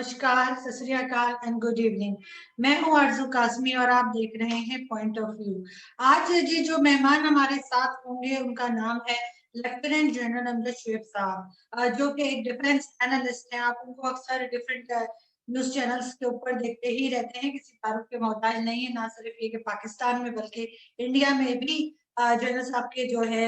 नमस्कार, सत श्री अकाल एंड गुड इवनिंग। मैं हूं आरजू कासमी और आप देख रहे हैं पॉइंट ऑफ व्यू। आज जी जो मेहमान हमारे साथ होंगे उनका नाम है लेफ्टिनेंट जनरल अमजद शेख साहब, जो कि एक डिफेंस एनालिस्ट हैं। आप उनको अक्सर डिफरेंट न्यूज चैनल्स के ऊपर देखते ही रहते हैं, किसी तारुफ के मोहताज नहीं है। ना सिर्फ ये कि पाकिस्तान में बल्कि इंडिया में भी जनरल साहब के जो है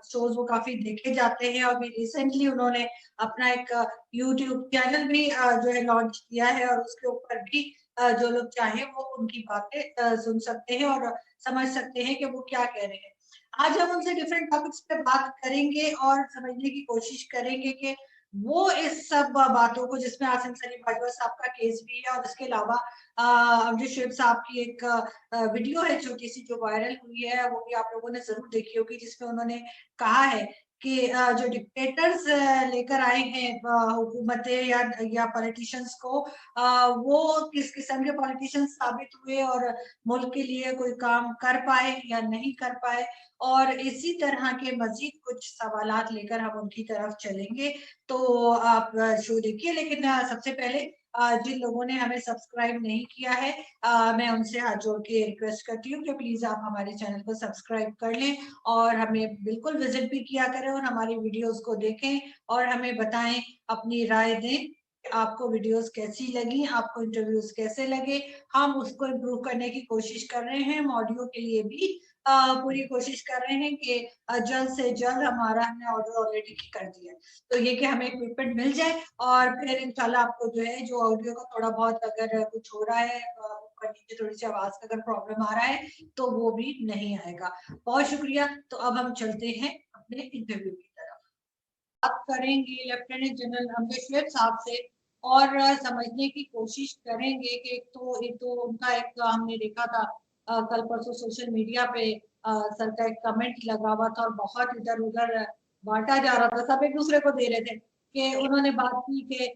शोज वो काफी देखे जाते हैं। और भी रिसेंटली उन्होंने अपना एक यूट्यूब चैनल भी जो है लॉन्च किया है और उसके ऊपर भी जो लोग चाहे वो उनकी बातें सुन सकते हैं और समझ सकते हैं कि वो क्या कह रहे हैं। आज हम उनसे डिफरेंट टॉपिक्स पे बात करेंगे और समझने की कोशिश करेंगे कि वो इस सब बातों को, जिसमें आसिम सलीम बाजवा साहब का केस भी है और इसके अलावा अमजद शेख साहब की एक वीडियो है छोटी सी जो वायरल हुई है, वो भी आप लोगों ने जरूर देखी होगी, जिसमें उन्होंने कहा है कि जो डिक्टेटर्स लेकर आए हैं हुकूमतें या पॉलिटिशियंस को, वो किस किस्म के पॉलिटिशियंस साबित हुए और मुल्क के लिए कोई काम कर पाए या नहीं कर पाए। और इसी तरह के मजीद कुछ सवालात लेकर हम उनकी तरफ चलेंगे। तो आप शो देखिए, लेकिन सबसे पहले जिन लोगों ने हमें सब्सक्राइब नहीं किया है, मैं उनसे हाथ जोड़ के रिक्वेस्ट करती हूँ कि प्लीज आप हमारे चैनल को सब्सक्राइब कर लें और हमें बिल्कुल विजिट भी किया करें और हमारी वीडियोस को देखें और हमें बताएं, अपनी राय दें आपको वीडियोस कैसी लगी, आपको इंटरव्यूज कैसे लगे। हम उसको इम्प्रूव करने की कोशिश कर रहे हैं। हम ऑडियो के लिए भी पूरी कोशिश कर रहे हैं कि जल्द से जल्द हमने ऑर्डर ऑलरेडी कर दिया है, तो ये कि हमें इक्विपमेंट मिल जाए और फिर इंशाल्लाह आपको जो है जो ऑडियो का थोड़ा बहुत अगर कुछ हो रहा है, ऊपर नीचे थोड़ी सी आवाज का अगर प्रॉब्लम आ रहा है तो वो भी नहीं आएगा। बहुत शुक्रिया। तो अब हम चलते हैं अपने इंटरव्यू की तरफ। बात करेंगे लेफ्टिनेंट जनरल अमजद शेख साहब से और समझने की कोशिश करेंगे कि एक तो उनका एक हमने देखा था कल परसों सोशल मीडिया पे सर का एक कमेंट लगा हुआ था और बहुत इधर उधर बांटा जा रहा था, सब एक दूसरे को दे रहे थे कि उन्होंने बात की कि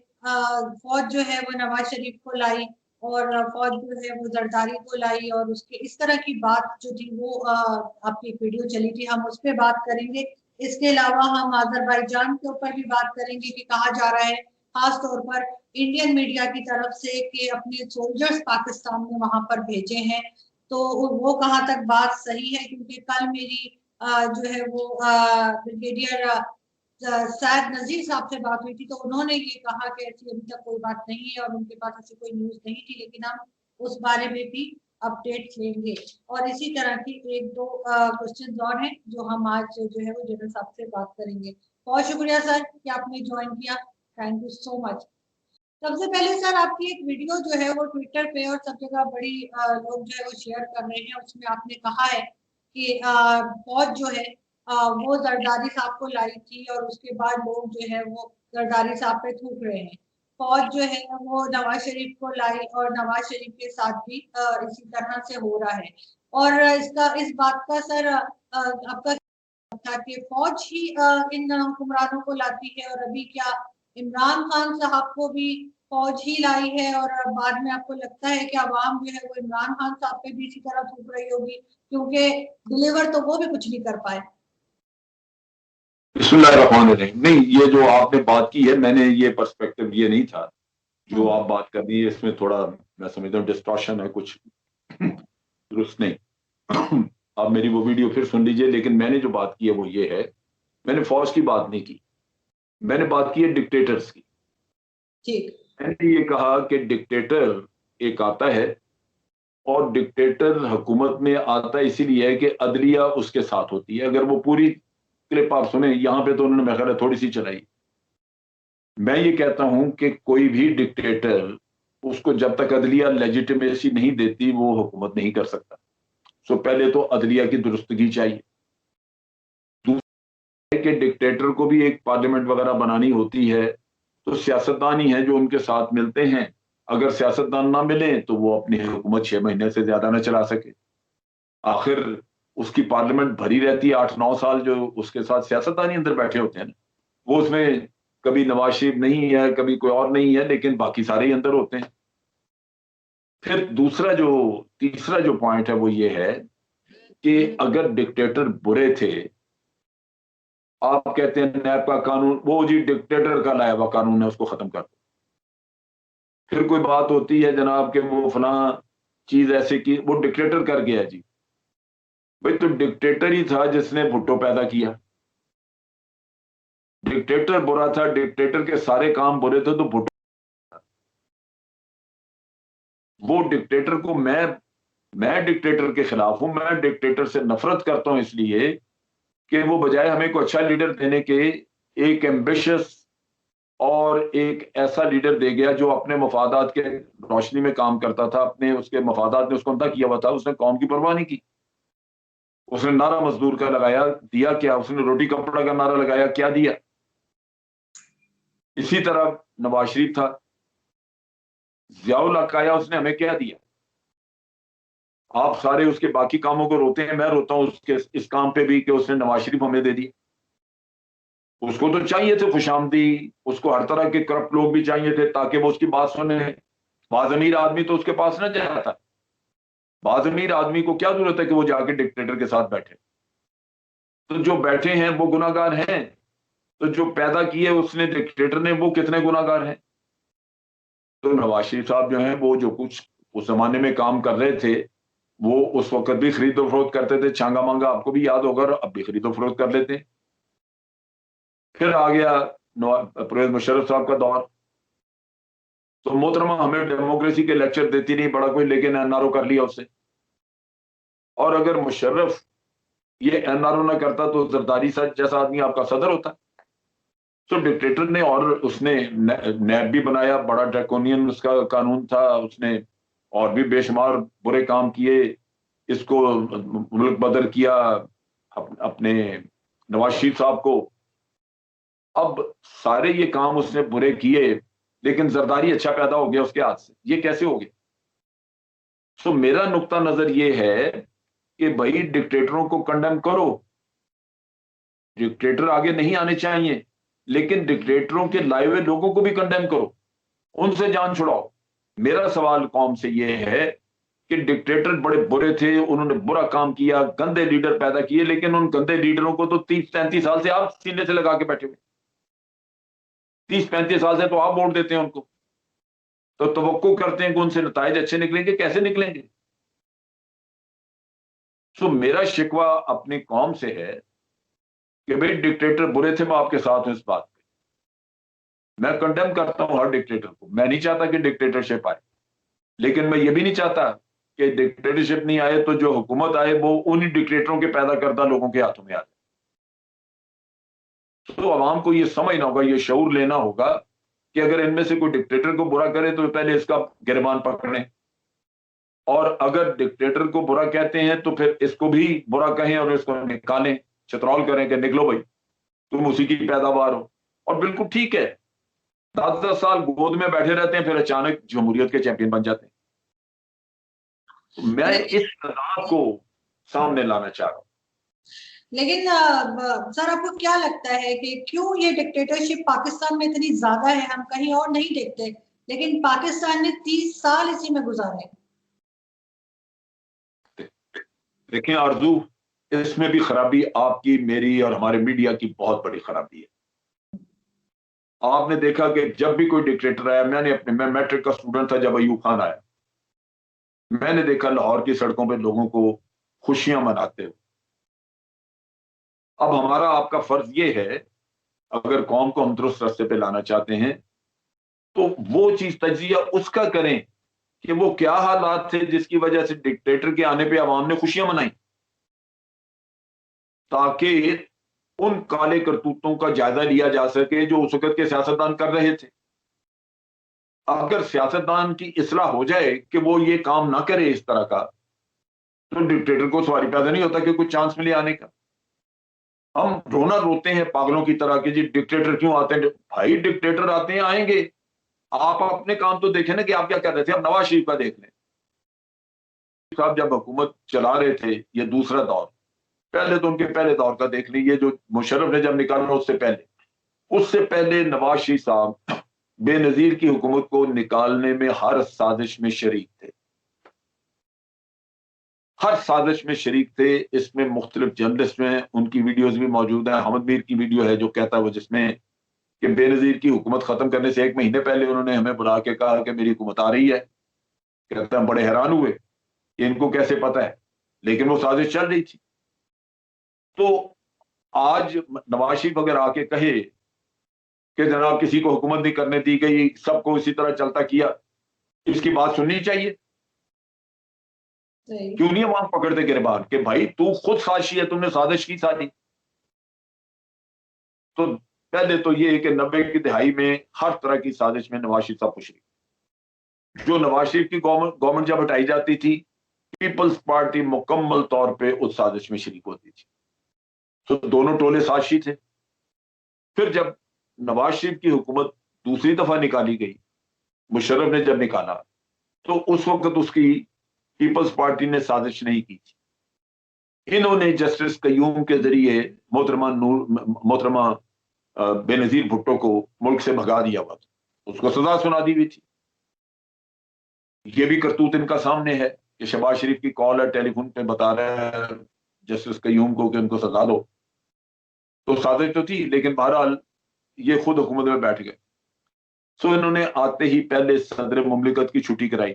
फौज जो है वो नवाज शरीफ को लाई और फौज जो है वो जरदारी को लाई और उसके इस तरह की बात जो थी वो आपकी एक वीडियो चली थी, हम उस पर बात करेंगे। इसके अलावा हम अजरबैजान के ऊपर भी बात करेंगे कि कहा जा रहा है खास तौर पर इंडियन मीडिया की तरफ से कि अपने सोल्जर्स पाकिस्तान में वहां पर भेजे हैं, तो वो कहाँ तक बात सही है। क्योंकि कल मेरी जो है वो ब्रिगेडियर शायद नजीर साहब से बात हुई थी, तो उन्होंने ये कहा कि ऐसी अभी तक कोई बात नहीं है और उनके पास ऐसी कोई न्यूज नहीं थी, लेकिन हम उस बारे में भी अपडेट लेंगे। और इसी तरह की एक दो क्वेश्चन और हैं जो हम आज जो है वो जनरल साहब से बात करेंगे। बहुत शुक्रिया सर कि आपने ज्वाइन किया, थैंक यू सो मच। सबसे पहले सर आपकी एक वीडियो जो है वो ट्विटर पे और सब जगह बड़ी लोग जो है वो शेयर कर रहे हैं, उसमें आपने कहा है कि फौज जो है वो जरदारी साहब को लाई थी और उसके बाद लोग जो है वो जरदारी साहब पे थूक रहे हैं। फौज जो है वो नवाज शरीफ को लाई और नवाज शरीफ के साथ भी इसी तरह से हो रहा है। और इस बात का सर आपका था कि फौज ही इन हुक्मरानों को लाती है और अभी क्या इमरान खान साहब को भी फौज ही लाई है और बाद में आपको लगता है कि अवाम जो है वो इमरान खान साहब पे भी इसी तरह थूक रही होगी, क्योंकि डिलीवर तो वो भी कुछ नहीं कर पाए। बिस्मिल्लाहिर्रहमानिर्रहीम। नहीं, ये जो आपने बात की है, मैंने ये पर्सपेक्टिव ये नहीं था जो आप बात कर रही है, इसमें थोड़ा मैं समझता हूँ डिस्टॉर्शन है, कुछ दुरुस्त नहीं। आप मेरी वो वीडियो फिर सुन लीजिए। लेकिन मैंने जो बात की है वो ये है, मैंने फौज की बात नहीं की, मैंने बात की है डिक्टेटर्स की। ठीक। मैंने ये कहा कि डिक्टेटर एक आता है और डिक्टेटर हुकूमत में आता इसीलिए है कि अदलिया उसके साथ होती है। अगर वो पूरी क्लिप आप सुने, यहां पे तो उन्होंने मेरे ख्याल थोड़ी सी चलाई। मैं ये कहता हूं कि कोई भी डिक्टेटर, उसको जब तक अदलिया लेजिटिमेसी नहीं देती वो हुकूमत नहीं कर सकता। सो पहले तो अदलिया की दुरुस्तगी चाहिए। दूसरा कि डिक्टेटर को भी एक पार्लियामेंट वगैरह बनानी होती है, तो सियासतदान ही है जो उनके साथ मिलते हैं। अगर सियासतदान ना मिले तो वो अपनी हुकूमत 6 महीने से ज्यादा ना चला सके। आखिर उसकी पार्लियामेंट भरी रहती है 8-9 साल, जो उसके साथ सियासतदान ही अंदर बैठे होते हैं ना। वो उसमें कभी नवाज शरीफ नहीं है, कभी कोई और नहीं है, लेकिन बाकी सारे ही अंदर होते हैं। फिर तीसरा जो पॉइंट है वो ये है कि अगर डिक्टेटर बुरे थे, आप कहते हैं नैब का कानून, वो जी डिक्टेटर का लाया हुआ कानून है, उसको खत्म कर दो। फिर कोई बात होती है जनाब के वो फला चीज ऐसे की, वो डिक्टेटर कर गया जी। भाई तो डिक्टेटर ही था जिसने भुट्टो पैदा किया। डिक्टेटर बुरा था, डिक्टेटर के सारे काम बुरे थे, तो भुट्टो, वो डिक्टेटर को मैं डिक्टेटर के खिलाफ हूं। मैं डिक्टेटर से नफरत करता हूं इसलिए कि वो बजाय हमें को अच्छा लीडर देने के एक एम्बिशियस और एक ऐसा लीडर दे गया जो अपने मफादात के रोशनी में काम करता था। अपने उसके मफादात ने उसको अंधा किया हुआ था, उसने कौम की परवाह नहीं की। उसने नारा मजदूर का लगाया, दिया क्या? उसने रोटी कपड़ा का नारा लगाया, क्या दिया? इसी तरह नवाज शरीफ था, जियाउल हक आया, उसने हमें क्या दिया? आप सारे उसके बाकी कामों को रोते हैं, मैं रोता हूं उसके इस काम पे भी कि उसने नवाज शरीफ हमें दे दिया। उसको तो चाहिए थे खुशामदी, उसको हर तरह के करप्ट लोग भी चाहिए थे ताकि वो उसकी बात सुने। बाज अमीर आदमी तो उसके पास न जाता। बाज अमीर आदमी को क्या जरूरत है कि वो जाके डिक्टेटर के साथ बैठे? तो जो बैठे हैं वो गुनाहगार हैं, तो जो पैदा किए उसने डिक्टेटर ने, वो कितने गुनाहगार हैं? तो नवाज शरीफ साहब जो हैं वो जो कुछ उस जमाने में काम कर रहे थे, वो उस वक्त भी खरीदो फरोख्त करते थे, छांगा मांगा आपको भी याद होगा, और अब भी खरीदो फरोख्त कर लेते हैं। फिर आ गया परवेज मुशर्रफ साहब का दौर। तो मोहतरमा हमें डेमोक्रेसी के लेक्चर देती नहीं, बड़ा कोई लेकिन एनआरओ कर लिया उससे। और अगर मुशर्रफ ये एनआरओ ना करता तो जरदारी साहब जैसा आदमी आपका सदर होता। तो डिक्टेटर ने, और उसने नैब भी बनाया, बड़ा ड्रैकोनियन उसका कानून था। उसने और भी बेशुमार बुरे काम किए, इसको मुल्क बदर किया अपने नवाज शरीफ साहब को। अब सारे ये काम उसने बुरे किए, लेकिन जरदारी अच्छा पैदा हो गया उसके हाथ से। ये कैसे हो गया? तो मेरा नुक्ता नजर ये है कि भाई डिक्टेटरों को कंडेम करो, डिक्टेटर आगे नहीं आने चाहिए, लेकिन डिक्टेटरों के लाए हुए लोगों को भी कंडेम करो, उनसे जान छुड़ाओ। मेरा सवाल कौम से ये है कि डिक्टेटर बड़े बुरे थे, उन्होंने बुरा काम किया, गंदे लीडर पैदा किए, लेकिन उन गंदे लीडरों को तो 30-35 साल से आप सीने से लगा के बैठे हुए। 30-35 साल से तो आप वोट देते हैं उनको, तो तवक्को करते हैं कि उनसे नताइज अच्छे निकलेंगे। कैसे निकलेंगे? सो मेरा शिकवा अपनी कौम से है कि भाई डिक्टेटर बुरे थे, मैं आपके साथ हूं इस बात पे। मैं कंडेम करता हूं हर डिक्टेटर को। मैं नहीं चाहता कि डिक्टेटरशिप आए, लेकिन मैं ये भी नहीं चाहता कि डिक्टेटरशिप नहीं आए तो जो हुकूमत आए वो उन्हीं डिक्टेटरों के पैदा करदा लोगों के हाथों में आ जाए। तो अवाम को ये समझना होगा, ये शऊर लेना होगा कि अगर इनमें से कोई डिक्टेटर को बुरा करे तो पहले इसका गिरबान पकड़ें, और अगर डिक्टेटर को बुरा कहते हैं तो फिर इसको भी बुरा कहें और इसको निकालें, चतरौल करें कि निकलो भाई, तुम उसी की पैदावार हो। और बिल्कुल ठीक है, 10-10 साल गोद में बैठे रहते हैं, फिर अचानक जमहूरियत के चैंपियन बन जाते हैं। तो मैं इस तनाव को सामने लाना चाह रहा हूं। लेकिन सर आपको क्या लगता है कि क्यों ये डिक्टेटरशिप पाकिस्तान में इतनी ज्यादा है? हम कहीं और नहीं देखते, लेकिन पाकिस्तान ने 30 साल इसी में गुजारे। देखिए आरजू, इसमें भी खराबी आपकी, मेरी और हमारे मीडिया की बहुत बड़ी खराबी है। आपने देखा कि जब भी कोई डिक्टेटर आया, मैं मैट्रिक का स्टूडेंट था जब अयूब खान आया, मैंने देखा लाहौर की सड़कों पे लोगों को खुशियां मनाते हुए। अब हमारा आपका फर्ज ये है, अगर कौम को हम दुरुस्त रास्ते पे लाना चाहते हैं, तो वो चीज तजिया उसका करें कि वो क्या हालात थे जिसकी वजह से डिक्टेटर के आने पे आवाम ने खुशियां मनाई, ताकि उन काले करतूतों का जायजा लिया जा सके जो उस वक्त के सियासतदान कर रहे थे। अगर सियासतदान की इस्लाह हो जाए कि वो ये काम ना करे इस तरह का, तो डिक्टेटर को सवारी पैदा नहीं होता कि कुछ चांस मिले आने का। हम रोना रोते हैं पागलों की तरह कि जी डिक्टेटर क्यों आते हैं। भाई डिक्टेटर आते हैं, आएंगे, आप अपने काम तो देखें ना कि आप क्या कर रहे थे। अब नवाज शरीफ का देख लें, साहब जब हुकूमत चला रहे थे, ये दूसरा दौर, पहले तो उनके पहले दौर का देख लीजिए जो मुशर्रफ ने जब निकाला, उससे पहले नवाज शरीफ साहब बेनजीर की हुकूमत को निकालने में हर साजिश में शरीक थे, हर साजिश में शरीक थे। इसमें मुख्तलिफ जर्नलिस्ट में उनकी वीडियोज भी मौजूद है। अहमद मीर की वीडियो है जो कहता है वो, जिसमें कि बेनजीर की हुकूमत खत्म करने से 1 महीने पहले उन्होंने हमें बुला के कहा कि मेरी हुकूमत आ रही है। कहते हम बड़े हैरान हुए कि इनको कैसे पता है, लेकिन वो साजिश चल रही थी। तो आज नवाज शरीफ अगर आके कहे कि जनाब किसी को हुकूमत नहीं करने दी गई, सबको इसी तरह चलता किया, इसकी बात सुननी चाहिए। क्यों नहीं वहां पकड़ते गिरबान कि भाई तू खुद साजिशी है, तुमने साजिश की सारी। तो पहले तो ये है कि 90 की दिहाई में हर तरह की साजिश में नवाज शरीफ साहब शरीक। जो नवाज शरीफ की गवर्नमेंट जब हटाई जाती थी, पीपल्स पार्टी मुकम्मल तौर पे उस साजिश में शरीक होती थी। तो दोनों टोले साजिशी थे। फिर जब नवाज शरीफ की हुकूमत दूसरी दफा निकाली गई, मुशर्रफ ने जब निकाला, तो उस वक्त उसकी पीपल्स पार्टी ने साजिश नहीं की थी। इन्होंने जस्टिस कयूम के जरिए मोहतरमा बेनजीर भुट्टो को मुल्क से भगा दिया हुआ था, उसको सजा सुना दी हुई थी। ये भी करतूत इनका सामने है कि शहबाज शरीफ की कॉल है, टेलीफोन पे बता रहा है जस्टिस कयूम को कि उनको सजा दो। तो साजिश तो थी, लेकिन बहरहाल ये खुद हुकूमत में बैठ गए। सो इन्होंने आते ही पहले सदर मुमलिकत की छुट्टी कराई।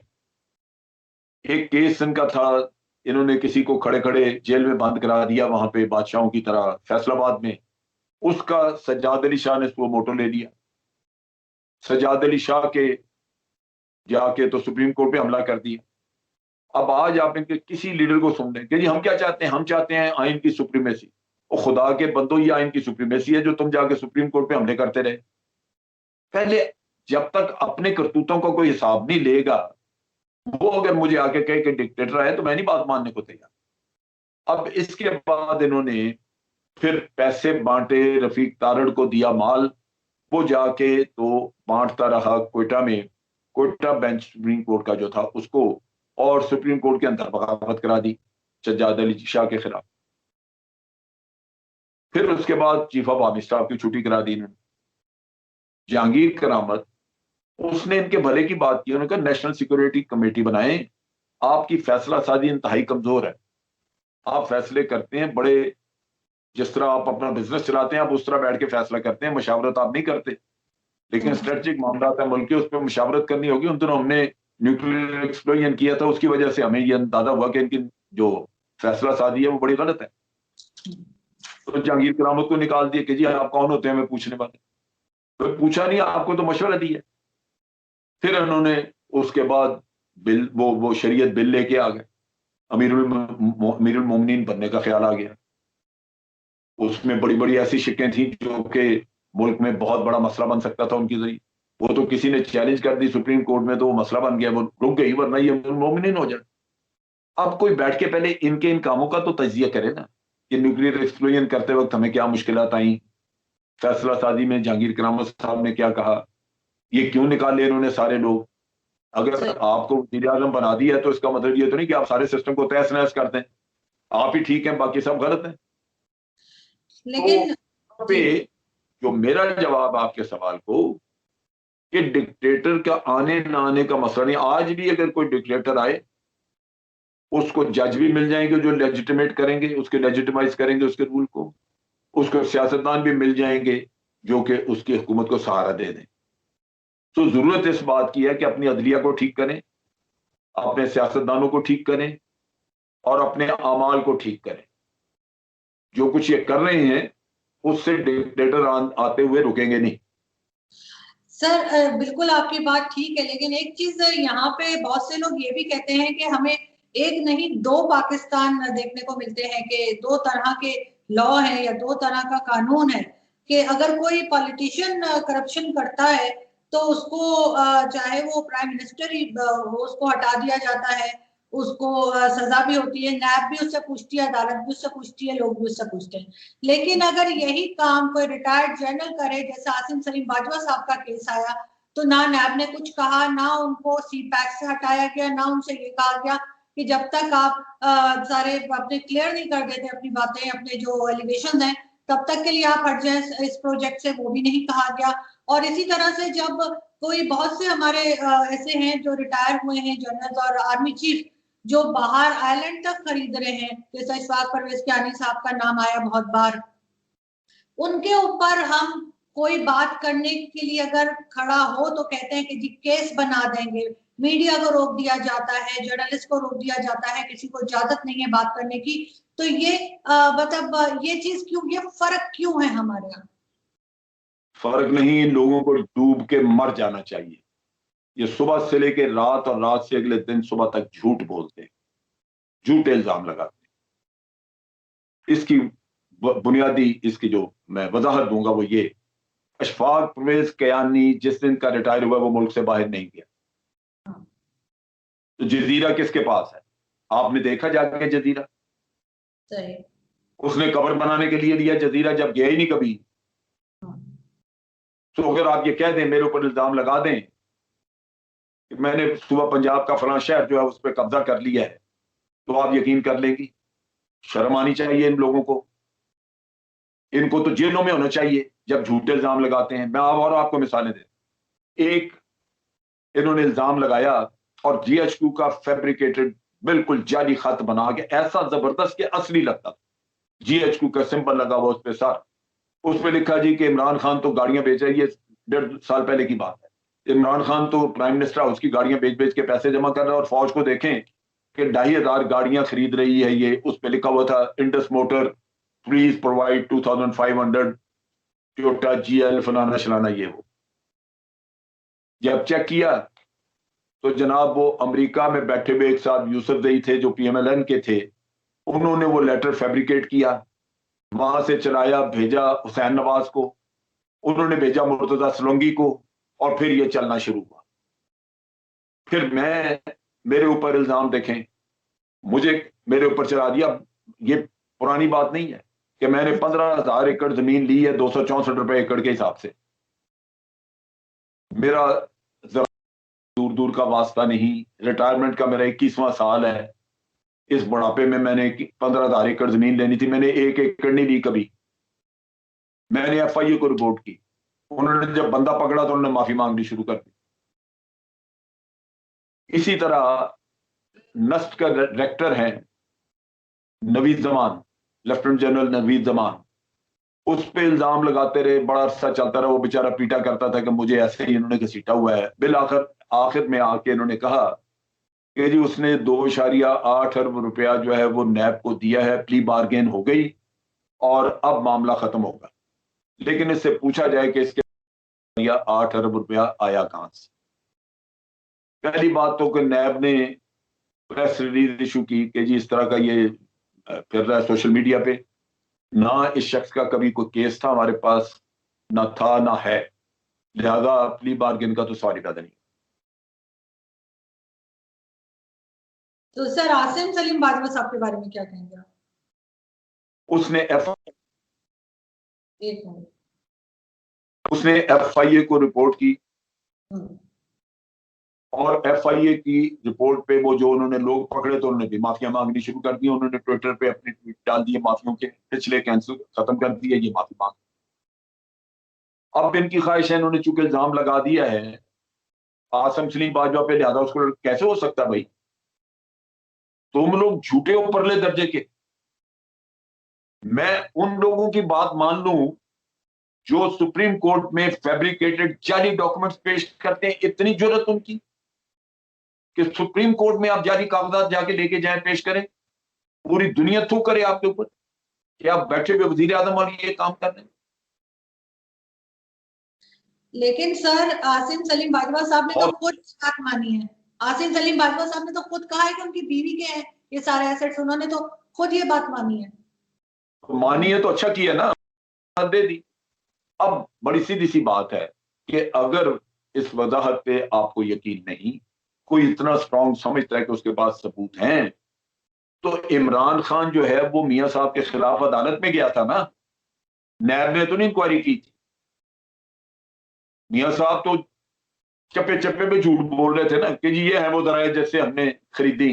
एक केस इनका था, इन्होंने किसी को खड़े खड़े जेल में बंद करा दिया, वहां पे बादशाहों की तरह फैसलाबाद में। उसका सज्जाद अली शाह ने वो मोटो ले लिया। सज्जाद अली शाह के जाके तो सुप्रीम कोर्ट पे हमला कर दिया। अब आज आप इनके किसी लीडर को सुन लें कि जी हम क्या चाहते हैं, हम चाहते हैं आइन की सुप्रीमेसी। और खुदा के बंदो, ये आइन की सुप्रीमेसी है जो तुम जाके सुप्रीम कोर्ट पे हमले करते रहे। पहले जब तक अपने करतूतों का कोई हिसाब नहीं लेगा, वो अगर मुझे आके कहे कि डिक्टेटर है तो मैं नहीं बात मानने को तैयार। अब इसके बाद इन्होंने फिर पैसे बांटे, रफीक तारड़ को दिया माल, वो जाके तो बांटता रहा कोयटा में। कोयटा बेंच सुप्रीम कोर्ट का जो था उसको, और सुप्रीम कोर्ट के अंदर बगावत करा दी सज्जाद अली शाह के खिलाफ। फिर उसके बाद चीफ ऑफ आर्मी स्टाफ की छुट्टी करा दी इन्होंने। जहांगीर करामत, उसने इनके भले की बात की, उन्होंने कहा नेशनल सिक्योरिटी कमेटी बनाएं, आपकी फैसला साजी इंतहाई कमजोर है, आप फैसले करते हैं बड़े, जिस तरह आप अपना बिजनेस चलाते हैं आप उस तरह बैठ के फैसला करते हैं, मशावरत आप नहीं करते। लेकिन स्ट्रेटेजिक मामला है मुल्क के, उस पर मशावरत करनी होगी। उन दिनों हमने न्यूक्लियर एक्सप्लोजन किया था, उसकी वजह से हमें यह अंदाजा हुआ कि इनकी जो फैसला साजी है वो बड़ी गलत है। तो जहांगीर करामत को निकाल दिया कि जी आप कौन होते हैं हमें पूछने वाले, तो पूछा नहीं, आपको तो मशवरा दिया। फिर उन्होंने उसके बाद बिल वो शरीयत बिल लेके आ गए, अमीरुल मोमिनीन बनने का ख्याल आ गया। उसमें बड़ी बड़ी ऐसी शिकें थी जो कि मुल्क में बहुत बड़ा मसला बन सकता था उनके जरिए। वो तो किसी ने चैलेंज कर दी सुप्रीम कोर्ट में, तो वो मसला बन गया, वो रुक गई, वरना ये मोमिनीन हो जाए। अब कोई बैठ के पहले इनके इन कामों का तो तजिया करे ना, ये न्यूक्लियर एक्सप्लोजन करते वक्त हमें क्या मुश्किलात आई, फैसला साजी में जहांगीर करामत साहब ने क्या कहा, ये क्यों निकाले इन्होंने सारे लोग। अगर आपको वज़ीर आज़म बना दिया है तो इसका मतलब ये तो नहीं कि आप सारे सिस्टम को तहस नहस कर दें, आप ही ठीक हैं बाकी सब गलत हैं। लेकिन तो पे जो मेरा जवाब आपके सवाल को, कि डिक्टेटर का आने ना आने का मसला नहीं। आज भी अगर कोई डिक्टेटर आए, उसको जज भी मिल जाएंगे जो लेजिटिमेट करेंगे, उसके लेजिटिमाइज करेंगे उसके रूल को। उसको सियासतदान भी मिल जाएंगे जो कि उसकी हुकूमत को सहारा दे दें। तो जरूरत इस बात की है कि अपनी अदलिया को ठीक करें, अपने सियासतदानों को ठीक करें, और अपने अमाल को ठीक करें। जो कुछ ये कर रहे हैं उससे डिक्टेटर आते हुए रुकेंगे नहीं। सर बिल्कुल आपकी बात ठीक है, लेकिन एक चीज यहाँ पे बहुत से लोग ये भी कहते हैं कि हमें एक नहीं दो पाकिस्तान देखने को मिलते हैं, कि दो तरह के लॉ है या दो तरह का कानून है, कि अगर कोई पॉलिटिशियन करप्शन करता है तो उसको चाहे वो प्राइम मिनिस्टर ही हो, उसको हटा दिया जाता है, उसको सजा भी होती है, नैब भी उससे पूछती है, अदालत भी उससे पूछती है, लोग भी उससे पूछते हैं। लेकिन अगर यही काम कोई रिटायर्ड जनरल करे, जैसे आसिम सलीम बाजवा साहब का केस आया, तो ना नैब ने कुछ कहा, ना उनको सी पैक से हटाया गया, ना उनसे ये कहा गया कि जब तक आप सारे अपने क्लियर नहीं कर देते अपनी बातें, अपने जो एलिगेशन हैं, तब तक के लिए आप हट जाए इस प्रोजेक्ट से, वो भी नहीं कहा गया। और इसी तरह से जब कोई बहुत से हमारे ऐसे हैं जो रिटायर हुए हैं जनरल और आर्मी चीफ, जो बाहर आइलैंड तक खरीद रहे हैं, जैसा इशफाक परवेज कियानी साहब का नाम आया बहुत बार, उनके ऊपर हम कोई बात करने के लिए अगर खड़ा हो तो कहते हैं कि जी केस बना देंगे, मीडिया को रोक दिया जाता है, जर्नलिस्ट को रोक दिया जाता है, किसी को इजाजत नहीं है बात करने की। तो ये मतलब ये चीज क्यों, ये फर्क क्यों है हमारे यहाँ? फर्क नहीं, इन लोगों को डूब के मर जाना चाहिए। ये सुबह से लेके रात और रात से अगले दिन सुबह तक झूठ बोलते हैं, झूठे इल्जाम लगाते हैं। इसकी बुनियादी इसकी जो मैं वजाहत दूंगा वो ये, अशफाक परवेज कयानी जिस दिन का रिटायर हुआ वो मुल्क से बाहर नहीं गया। तो जजीरा किसके पास है? आपने देखा जाके जजीरा? सही। उसने कब्र बनाने के लिए लिया जजीरा, जब गया ही नहीं कभी। तो अगर आप ये कह दें, मेरे ऊपर इल्जाम लगा दें कि मैंने सुबह पंजाब का फलां शहर जो है उस पर कब्जा कर लिया है, तो आप यकीन कर लेंगी? शर्म आनी चाहिए इन लोगों को। इनको तो जेलों में होना चाहिए जब झूठे इल्जाम लगाते हैं। मैं और आपको मिसालें दे। एक इन्होंने इल्जाम लगाया और जीएचक्यू का फैब्रिकेटेड बिल्कुल जाली खत बना के, ऐसा जबरदस्त कि असली लगता, जीएचक्यू का सिंबल लगा हुआ उस पर सर, उस पर लिखा जी कि इमरान खान तो गाड़ियां बेच रही है। 1.5 साल पहले की बात है। इमरान खान तो प्राइम मिनिस्टर हाउस की गाड़ियां बेच बेच के पैसे जमा कर रहा है और फौज को देखें कि 2,500 गाड़ियां खरीद रही है ये। उस पर लिखा हुआ था Indus motor please provide 2,500 Toyota GL फलाना शलाना ये वो। जब चेक किया तो जनाब वो अमेरिका में बैठे हुए एक साहब यूसुफ जई थे जो पीएमएलएन के थे, उन्होंने वो लेटर फैब्रिकेट किया, वहां से चलाया, भेजा हुसैन नवाज को, उन्होंने भेजा मुर्तजा सोलंकी को, और फिर ये चलना शुरू हुआ। फिर मेरे ऊपर इल्जाम देखें, मुझे मेरे ऊपर चला दिया। ये पुरानी बात नहीं है कि मैंने 15,000 एकड़ जमीन ली है 264 रुपए एकड़ के हिसाब से। मेरा दूर दूर का वास्ता नहीं, रिटायरमेंट का मेरा 21वां साल है। इस बुढ़ापे में मैंने 15,000 एकड़ जमीन लेनी थी, मैंने 1 एकड़ नहीं ली कभी। मैंने एफआईए को रिपोर्ट की, उन्होंने जब बंदा पकड़ा तो उन्होंने माफी मांगनी शुरू कर दी। इसी तरह नस्ट का डायरेक्टर है नवीद जमान, लेफ्टिनेंट जनरल नवीद जमान, उस पे इल्जाम लगाते रहे, बड़ा अरसा चलता रहा। वो बेचारा पीटा करता था कि मुझे ऐसे ही इन्होंने घसीटा हुआ है। बिल आखिर में आके इन्होंने कहा कि जी उसने 2.8 अरब रुपया जो है वो नैब को दिया है, प्ली बार्गेन हो गई और अब मामला खत्म होगा। लेकिन इससे पूछा जाए कि इसके 8 अरब रुपया आया कहां से? पहली बात तो कि नैब ने प्रेस रिलीज इशू की कि जी इस तरह का ये फिर रहा है सोशल मीडिया पे। ना इस शख्स का कभी कोई केस था हमारे पास, ना था ना है, लिहाजा प्ली बार्गेन का तो सवाल पैदा नहीं। तो सर आसिम सलीम बाजवा साहब के बारे में क्या कहेंगे आप? उसने एक मिनट। उसने एफआईए को रिपोर्ट की और एफआईए की रिपोर्ट पे वो जो उन्होंने लोग पकड़े तो उन्होंने भी माफिया मांगनी शुरू कर दी। उन्होंने ट्विटर पे अपने ट्वीट डाल दिए माफियों के, पिछले कैंसिल खत्म कर दिए, ये माफी मांग। अब इनकी ख्वाहिश है, इन्होंने चूंकि इल्जाम लगा दिया है आसिम सलीम बाजवा पे, लिहाजा उसको कैसे हो सकता भाई? तुम लोग झूठे हो परले दर्जे के। मैं उन लोगों की बात मान लूं जो सुप्रीम कोर्ट में फैब्रिकेटेड जाली डॉक्यूमेंट्स पेश करते हैं, इतनी जरूरत उनकी कि सुप्रीम कोर्ट में आप जाली कागजात जाके लेके जाएं, पेश करें, पूरी दुनिया थूक करे आपके ऊपर कि आप बैठे हुए वजीर आजम और ये काम कर रहे हैं। लेकिन सर आसिम सलीम बाजवा साहब ने तो खुद बात मानी है। आसिम सलीम बाजवा साहब ने तो खुद कहा है कि उनकी बीवी के हैं ये सारे एसेट्स, उन्होंने तो खुद ये बात मानी है। तो मानी है तो अच्छा किया ना, दे दी। अब बड़ी सीधी सी बात है कि अगर इस वजाहत पे आपको यकीन नहीं, कोई इतना स्ट्रांग समझता है कि उसके पास सबूत हैं, तो इमरान खान जो है वो मियां साहब के खिलाफ अदालत में गया था ना, नैब ने तो नहीं इंक्वायरी की थी। मियां साहब तो चप्पे चप्पे पे झूठ बोल रहे थे ना कि जी ये है वो दराए जैसे हमने खरीदी।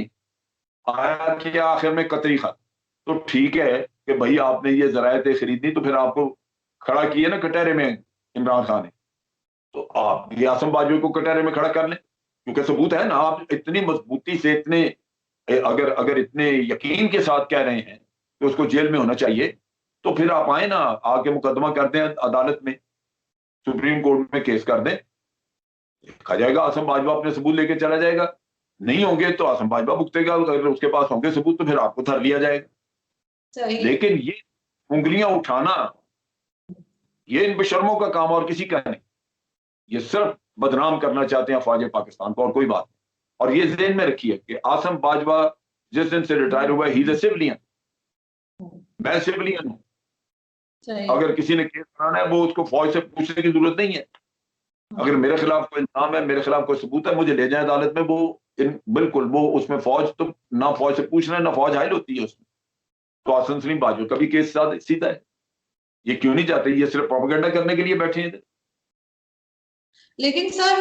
आया कि आखिर में कतरी खा। तो ठीक है कि भाई आपने ये जरायतें खरीदी तो फिर आपको खड़ा किया ना कटहरे में इमरान खान ने, तो आप ये आसम बाजवा को कटहरे में खड़ा कर लें क्योंकि सबूत है ना। आप इतनी मजबूती से इतने अगर अगर इतने यकीन के साथ कह रहे हैं कि उसको जेल में होना चाहिए, तो फिर आप आए ना, आके मुकदमा करते हैं अदालत में। सुप्रीम कोर्ट में केस कर दें, देखा जाएगा, आसम बाजवा अपने सबूत लेके चला जाएगा, नहीं होंगे तो आसम बाजवा भुगतेगा, अगर उसके पास होंगे सबूत तो फिर आपको धर लिया जाएगा। लेकिन ये उंगलियां उठाना, ये इन बेशर्मों का काम और किसी का नहीं। ये सिर्फ बदनाम करना चाहते हैं अफवाज पाकिस्तान को, और कोई बात नहीं। और ये ज़हन में रखिए कि आसम बाजवा जिस दिन से रिटायर हुआ, ही इज अ सिविलियन, मैं सिविलियन हूं। अगर किसी ने केस कराना है, वो उसको फौज से पूछने की जरूरत नहीं है। अगर मेरे खिलाफ कोई इल्जाम है, मेरे खिलाफ कोई सबूत है, मुझे ले जाए अदालत में, वो बिल्कुल वो उसमें फौज तो ना फौज से पूछना है, ना फौज हाइल होती है उसमें। तो आसन सलीम बाजवा का भी केस सीधा है। ये क्यों नहीं जाते? ये सिर्फ प्रोपेगेंडा करने के लिए बैठे हैं। लेकिन सर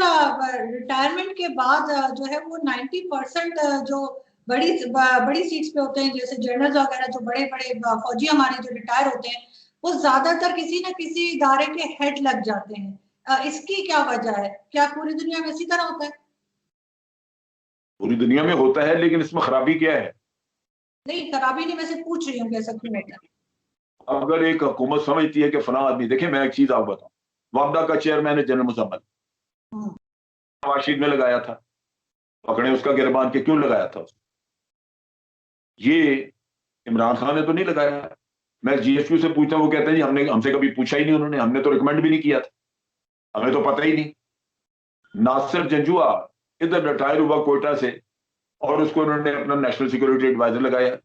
रिटायरमेंट के बाद जो है वो 90% जो बड़ी सीट्स पे होते हैं, जैसे जनरल्स वगैरह, जो बड़े बड़े फौजी हमारे जो रिटायर होते हैं, वो ज्यादातर किसी न किसी इदारे के हेड लग जाते हैं। इसकी क्या वजह है? क्या पूरी दुनिया में इसी तरह होता है? पूरी दुनिया में होता है, लेकिन इसमें खराबी क्या है? नहीं, खराबी नहीं, मैं सिर्फ पूछ रही हूँ कैसा क्यों होता है। अगर एक हुकूमत समझती है कि फला आदमी, देखिए मैं एक चीज आपको बताऊं, वापडा का चेयरमैन है जनरल मुजम्मल, नवाज में लगाया था, पकड़े उसका गिरबान के, क्यों लगाया था उसने? ये इमरान खान ने तो नहीं लगाया। मैं जीएसक्यू से पूछता हूं, वो कहते हैं जी हमसे कभी पूछा ही नहीं उन्होंने, हमने तो रिकमेंड भी नहीं किया था, हमें तो पता ही नहीं। नासिर जंजुआ इधर रिटायर हुआ कोयटा से, और उसको उन्होंने अपना नेशनल सिक्योरिटी एडवाइजर लगाया।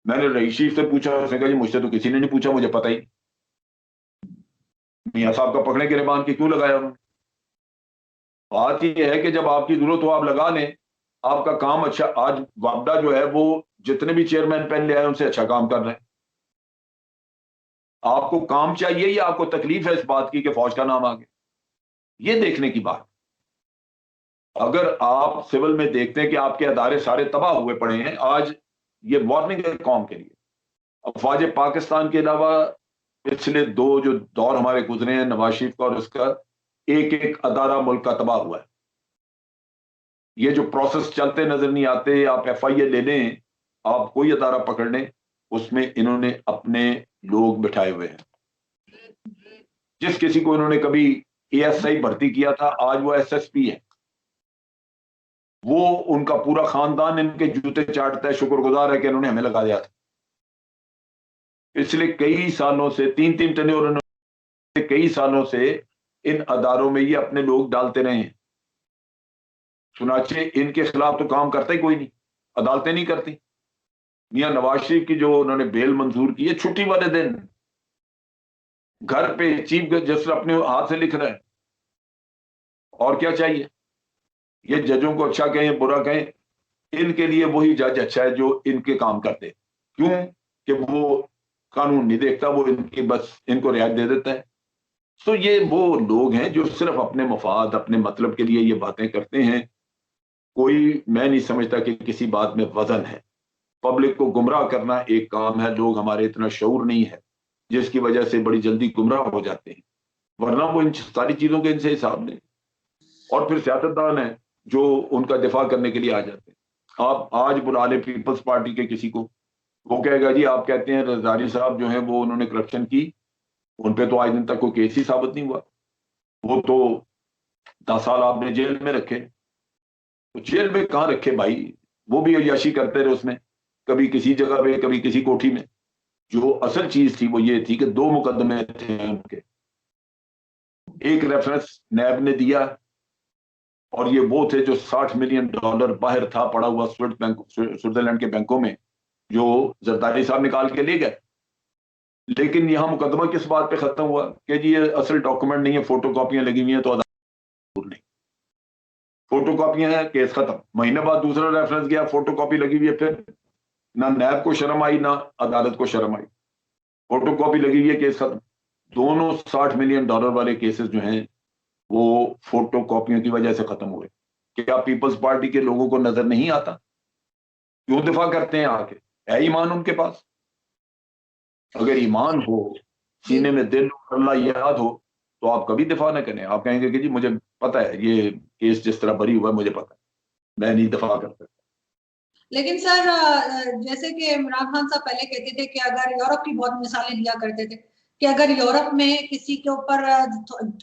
मैंने रईस शरीफ से पूछा, उसने कहा जी मुझसे तो किसी ने नहीं पूछा, मुझे पता ही। मियां साहब का पकड़े गिरबान के क्यों लगाया उन्होंने? बात यह है कि जब आपकी जरूरत हो आप लगा लें, आपका काम अच्छा। आज वापडा जो है वो जितने भी चेयरमैन पहले आए उनसे अच्छा काम कर रहे हैं। आपको काम चाहिए या आपको तकलीफ है इस बात की कि फौज का नाम आ गया? ये देखने की बात। अगर आप सिविल में देखते हैं कि आपके अदारे सारे तबाह हुए पड़े हैं, आज ये वार्निंग है कौम के लिए। अफवाज पाकिस्तान के अलावा पिछले दो जो दौर हमारे गुजरे हैं, नवाज शरीफ का और उसका, एक एक अदारा मुल्क का तबाह हुआ है। ये जो प्रोसेस चलते नजर नहीं आते, आप एफआईए ले लें, आप कोई अदारा पकड़ लें, उसमें इन्होंने अपने लोग बिठाए हुए हैं। जिस किसी को इन्होंने कभी एएसआई भर्ती किया था, आज वो एसएसपी है। वो उनका पूरा खानदान इनके जूते चाटता है, शुक्रगुजार है कि इन्होंने हमें लगा दिया था। पिछले कई सालों से 3-3 टेन्योर, कई सालों से इन अदारों में ये अपने लोग डालते रहे हैं। चुनाचे इनके खिलाफ तो काम करता ही कोई नहीं, अदालतें नहीं करती। मियां नवाज शरीफ की जो उन्होंने बेल मंजूर की है, छुट्टी वाले दिन घर पे चीफ जस्टिस अपने हाथ से लिख रहे हैं। और क्या चाहिए? ये जजों को अच्छा कहें बुरा कहें, इनके लिए वही जज अच्छा है जो इनके काम करते। क्यों? कि वो कानून नहीं देखता, वो इनकी बस इनको रियायत दे देता है। तो ये वो लोग हैं जो सिर्फ अपने मफाद, अपने मतलब के लिए ये बातें करते हैं। कोई, मैं नहीं समझता कि किसी बात में वजन है। पब्लिक को गुमराह करना एक काम है, लोग हमारे इतना शऊर नहीं है, जिसकी वजह से बड़ी जल्दी गुमराह हो जाते हैं, वरना वो इन सारी चीजों के इनसे हिसाब लें। और फिर सियासतदान है जो उनका दिफा करने के लिए आ जाते हैं। आप आज बुला लें पीपल्स पार्टी के किसी को, वो कहेगा जी आप कहते हैं रजारी साहब जो है वो उन्होंने करप्शन की, उन पे तो आज दिन तक कोई केस ही साबित नहीं हुआ, वो तो 10 साल आपने जेल में रखे। तो जेल में कहाँ रखे भाई? वो भी अय्याशी करते रहे उसमें, कभी किसी जगह पे, कभी किसी कोठी में। जो असल चीज थी वो ये थी कि 2 मुकदमे थे उनके। एक रेफरेंस नैब ने दिया, और ये वो थे जो $60 मिलियन बाहर था पड़ा हुआ स्विट्जरलैंड के बैंकों में, जो जरदारी साहब निकाल के ले गए। लेकिन यहां मुकदमा किस बात पे खत्म हुआ कि जी ये असल डॉक्यूमेंट नहीं है, फोटो कॉपियां लगी हुई हैं, तो नहीं, फोटो कॉपियां हैं, केस खत्म। महीने बाद दूसरा रेफरेंस गया, फोटो कॉपी लगी हुई है, फिर ना नैब को शर्म आई ना अदालत को शर्म आई, फोटो कॉपी लगी हुई है, केस खत्म। दोनों $60 मिलियन वाले केसेस जो हैं वो फोटो कॉपियों की वजह से खत्म हुए। क्या पीपल्स पार्टी के लोगों को नजर नहीं आता? क्यों दिफा करते हैं आके? है ईमान उनके पास? अगर ईमान हो, सीने में दिल और अल्लाह याद हो, तो आप कभी दिफा ना करें। आप कहेंगे कि जी मुझे पता है ये केस जिस तरह भरी हुआ है, मुझे पता है, मैं नहीं दिफा कर सकता। लेकिन सर जैसे कि इमरान खान साहब पहले कहते थे कि अगर यूरोप की बहुत मिसालें दिया करते थे कि अगर यूरोप में किसी के ऊपर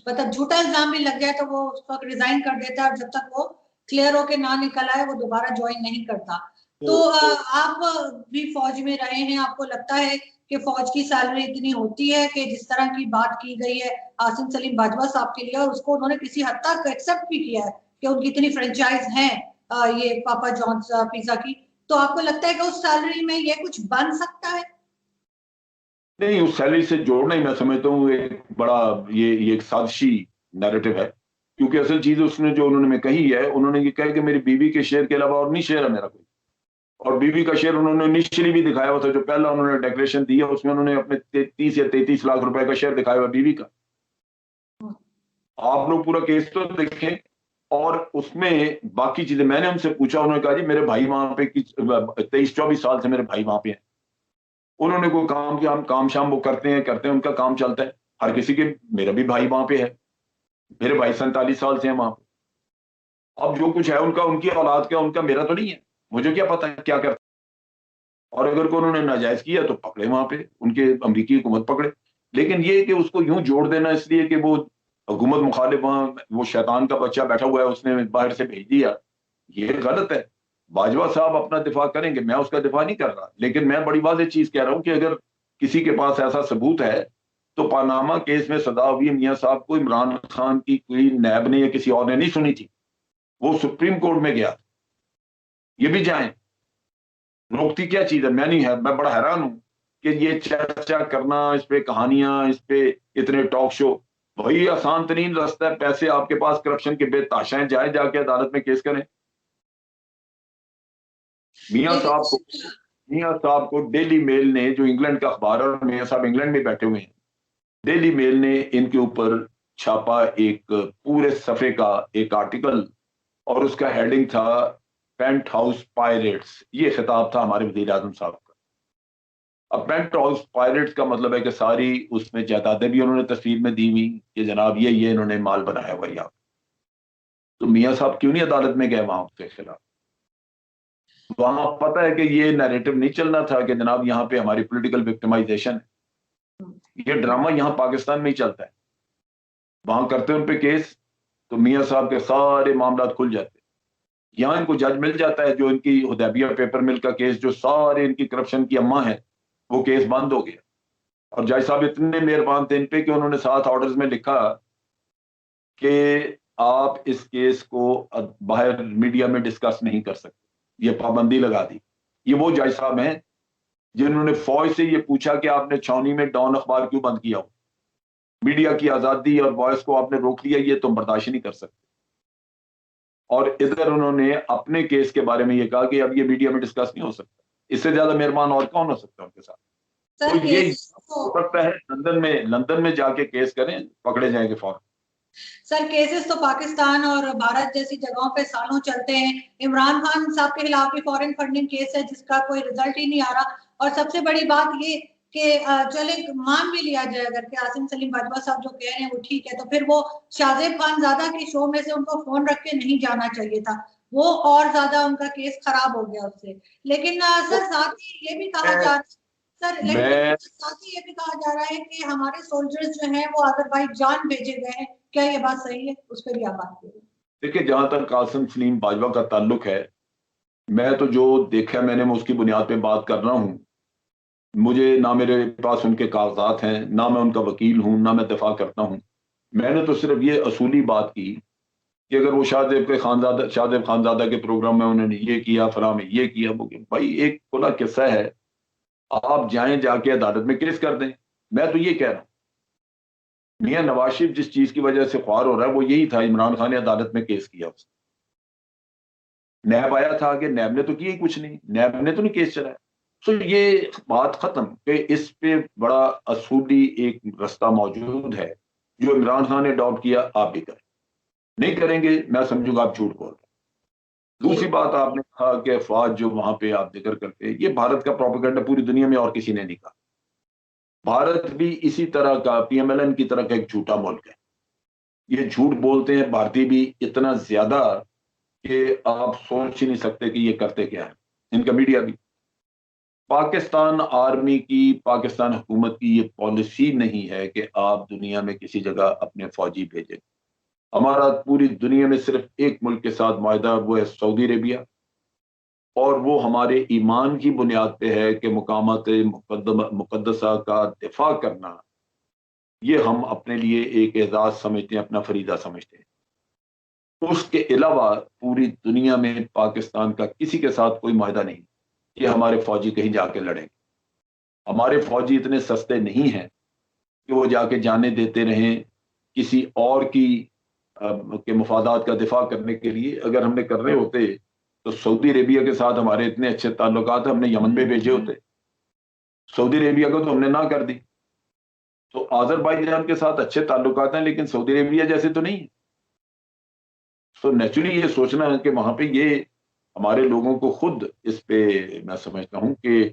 मतलब झूठा इल्जाम भी लग जाए तो वो उस वक्त रिजाइन कर देता है, और जब तक वो क्लियर होके ना निकल आए वो दोबारा ज्वाइन नहीं करता। तो आप भी फौज में रहे हैं, आपको लगता है कि फौज की सैलरी इतनी होती है कि जिस तरह की बात की गई है आसिम सलीम बाजवा साहब के लिए, और उसको उन्होंने किसी हद तक एक्सेप्ट भी किया है कि उनकी इतनी फ्रेंचाइज है ये पापा जॉन्स पिज्जा की, तो आपको लगता है कि उस सैलरी में ये कुछ बन सकता है? नहीं, उस सैलरी से जोड़ना ही मैं समझता हूँ एक बड़ा ये एक साजिशी नैरेटिव है, क्योंकि असल चीज उसने जो उन्होंने कही है, उन्होंने ये कहा कि मेरी बीवी के शेयर के अलावा और नहीं शेयर है मेरा कोई। और बीवी का शेयर उन्होंने इनिशियली भी दिखाया हुआ था, जो पहला उन्होंने डेक्लेरेशन दिया उसमें उन्होंने अपने 30 या 33 लाख रुपए का शेयर दिखाया हुआ बीवी का। आप लोग पूरा केस तो देखें, और उसमें बाकी चीजें मैंने उनसे पूछा, उन्होंने कहा जी मेरे भाई वहां पे 23-24 साल से मेरे भाई वहां पे हैं, उन्होंने कोई काम किया, हम काम शाम वो करते हैं, उनका काम चलता है हर किसी के। मेरा भी भाई वहां पे है, मेरे भाई 47 साल से हैं वहां पे। अब जो कुछ है उनका, उनकी औलाद का, उनका मेरा तो नहीं है, मुझे क्या पता है क्या करते। और अगर को उन्होंने नाजायज किया तो पकड़े वहां पे, उनके अमरीकी हुकूमत पकड़े। लेकिन ये कि उसको यूं जोड़ देना इसलिए कि वो हुकूमत मुखालिफ वहां, वो शैतान का बच्चा बैठा हुआ है उसने बाहर से भेज दिया, ये गलत है। बाजवा साहब अपना दिफा करेंगे, मैं उसका दिफा नहीं कर रहा, लेकिन मैं बड़ी वाज़ेह चीज कह रहा हूं कि अगर किसी के पास ऐसा सबूत है तो पानामा केस में सजा हुई मियां साहब को इमरान खान की कोई नैब ने या किसी और ने नहीं सुनी थी, वो सुप्रीम कोर्ट में गया। ये भी जाए, रोकती क्या चीज है? मैं नहीं है, मैं बड़ा हैरान हूं कि ये चर्चा करना, इस पे कहानियां, इस पे इतने टॉक शो। वही आसान तरीन रास्ता है, पैसे आपके पास करप्शन के बेताशाएं, जाए जाके अदालत में केस करें। मियां लेकिन साहब को मियां साहब को डेली मेल ने, जो इंग्लैंड का अखबार है और मियां साहब इंग्लैंड में बैठे हुए हैं, डेली मेल ने इनके ऊपर छापा एक पूरे सफे का एक आर्टिकल, और उसका हेडिंग था पेंट हाउस पायरेट्स। ये खिताब था हमारे वजीर आजम साहब का। अब पेंट हाउस पायरेट्स का मतलब है कि सारी उसमें जायदादें भी उन्होंने तस्वीर में दी हुई कि जनाब ये इन्होंने माल बनाया हुआ यहाँ। तो मियां साहब क्यों नहीं अदालत में गए वहां उसके खिलाफ? वहां पता है कि ये नैरेटिव नहीं चलना था कि जनाब यहाँ पे हमारी पॉलिटिकल विक्टिमाइजेशन है। ये ड्रामा यहाँ पाकिस्तान में ही चलता है। वहां करते उन पे केस तो मियां साहब के सारे मामला खुल जाते। यहाँ इनको जज मिल जाता है, जो इनकी हुदैबिया पेपर मिल का केस, जो सारे इनकी करप्शन की अम्मा है, वो केस बंद हो गया। और जज साहब इतने मेहरबान थे इन पे कि उन्होंने 7 ऑर्डर्स में लिखा कि आप इस केस को बाहर मीडिया में डिस्कस नहीं कर सकते, ये पाबंदी लगा दी। ये वो जज साहब हैं जिन्होंने फौज से ये पूछा कि आपने छावनी में डॉन अखबार क्यों बंद किया हो, मीडिया की आजादी और वॉइस को आपने रोक लिया, ये तुम बर्दाश्त नहीं कर सकते। और इधर उन्होंने अपने केस के बारे में ये कहा कि अब ये मीडिया में डिस्कस नहीं हो सकता। इससे ज्यादा मेहरबान और कौन हो सकता है उनके साथ? तो सर ये केसेस हो तो सकता है लंदन में जाके केस करें, पकड़े जाएंगे फौरन। सर केसेस तो पाकिस्तान और भारत जैसी जगहों पे सालों चलते हैं। इमरान खान साहब के खिलाफ भी फॉरेन फंडिंग केस है जिसका कोई रिजल्ट ही नहीं आ रहा। और सबसे बड़ी बात ये कि चले मान भी लिया जाए अगर कि आसिम सलीम बाजवा साहब जो कह रहे हैं वो ठीक है, तो फिर वो शाहजेब खानजादा के शो में से उनको फोन रख के नहीं जाना चाहिए था, वो और ज्यादा उनका केस खराब हो गया उससे। लेकिन तो सर साथ ही ये भी कहा मैं जा रहा है सर, लेकिन मैं साथ ही ये भी कहा जा रहा है कि हमारे सोल्जर्स जो हैं वो अजरबैजान भेजे गए हैं, क्या ये बात सही है? उस पर भी आप बात करिए। देखिए, जहां तक कासिम सलीम बाजवा का ताल्लुक है, मैं तो जो देखा मैंने, मैं उसकी बुनियाद पे बात कर रहा हूँ। मुझे ना मेरे पास उनके कागजात हैं, ना मैं उनका वकील हूं, ना मैं दफा करता हूं। मैंने तो सिर्फ ये असूली बात की कि अगर वो शाहजेब खानजादा के प्रोग्राम में उन्होंने ये किया, फलां में ये किया, वो किया, भाई एक खुला किस्सा है, आप जाएं जाके अदालत में केस कर दें। मैं तो ये कह रहा हूं, मियां नवाज शरीफ जिस चीज की वजह से ख्वार हो रहा है वो यही था, इमरान खान ने अदालत में केस किया उसने। नैब आया था आगे, नैब ने तो किया ही कुछ नहीं, नैब ने तो नहीं केस चलाया। तो ये बात खत्म कि इस पे बड़ा असूली एक रास्ता मौजूद है जो इमरान खान ने अडॉप्ट किया, आप भी करें। नहीं करेंगे, मैं समझूंगा आप झूठ बोल रहे हैं। दूसरी बात आपने कहा कि अफवाज जो वहां पे आप जिक्र करते हैं, ये भारत का प्रोपेगेंडा पूरी दुनिया में और किसी ने नहीं कहा। भारत भी इसी तरह का, पीएमएलएन की तरह का एक झूठा मुल्क है। ये झूठ बोलते हैं भारतीय भी इतना ज्यादा कि आप सोच ही नहीं सकते कि ये करते क्या है, इनका मीडिया भी। पाकिस्तान आर्मी की, पाकिस्तान हुकूमत की ये पॉलिसी नहीं है कि आप दुनिया में किसी जगह अपने फौजी भेजें। हमारा पूरी दुनिया में सिर्फ एक मुल्क के साथ माहिदा, वो है सऊदी अरेबिया, और वो हमारे ईमान की बुनियाद पे है कि मकामात मुकद्दसा का दिफा करना, ये हम अपने लिए एक एजाज समझते हैं, अपना फरीदा समझते हैं। उसके अलावा पूरी दुनिया में पाकिस्तान का किसी के साथ कोई माहिदा नहीं कि हमारे फौजी कहीं जाके लड़ेंगे। हमारे फौजी इतने सस्ते नहीं हैं कि वो जाके जाने देते रहें किसी और की के मफादात का दिफा करने के लिए। अगर हमने करने होते तो सऊदी अरेबिया के साथ हमारे इतने अच्छे ताल्लुकात हमने यमन में भेजे होते। सऊदी अरेबिया को तो हमने ना कर दी। तो आजरबाईजान के साथ अच्छे ताल्लुकात हैं, लेकिन सऊदी अरेबिया जैसे तो नहीं है। तो नेचुरली ये सोचना है कि वहां पे ये हमारे लोगों को खुद इस पे, मैं समझता हूं कि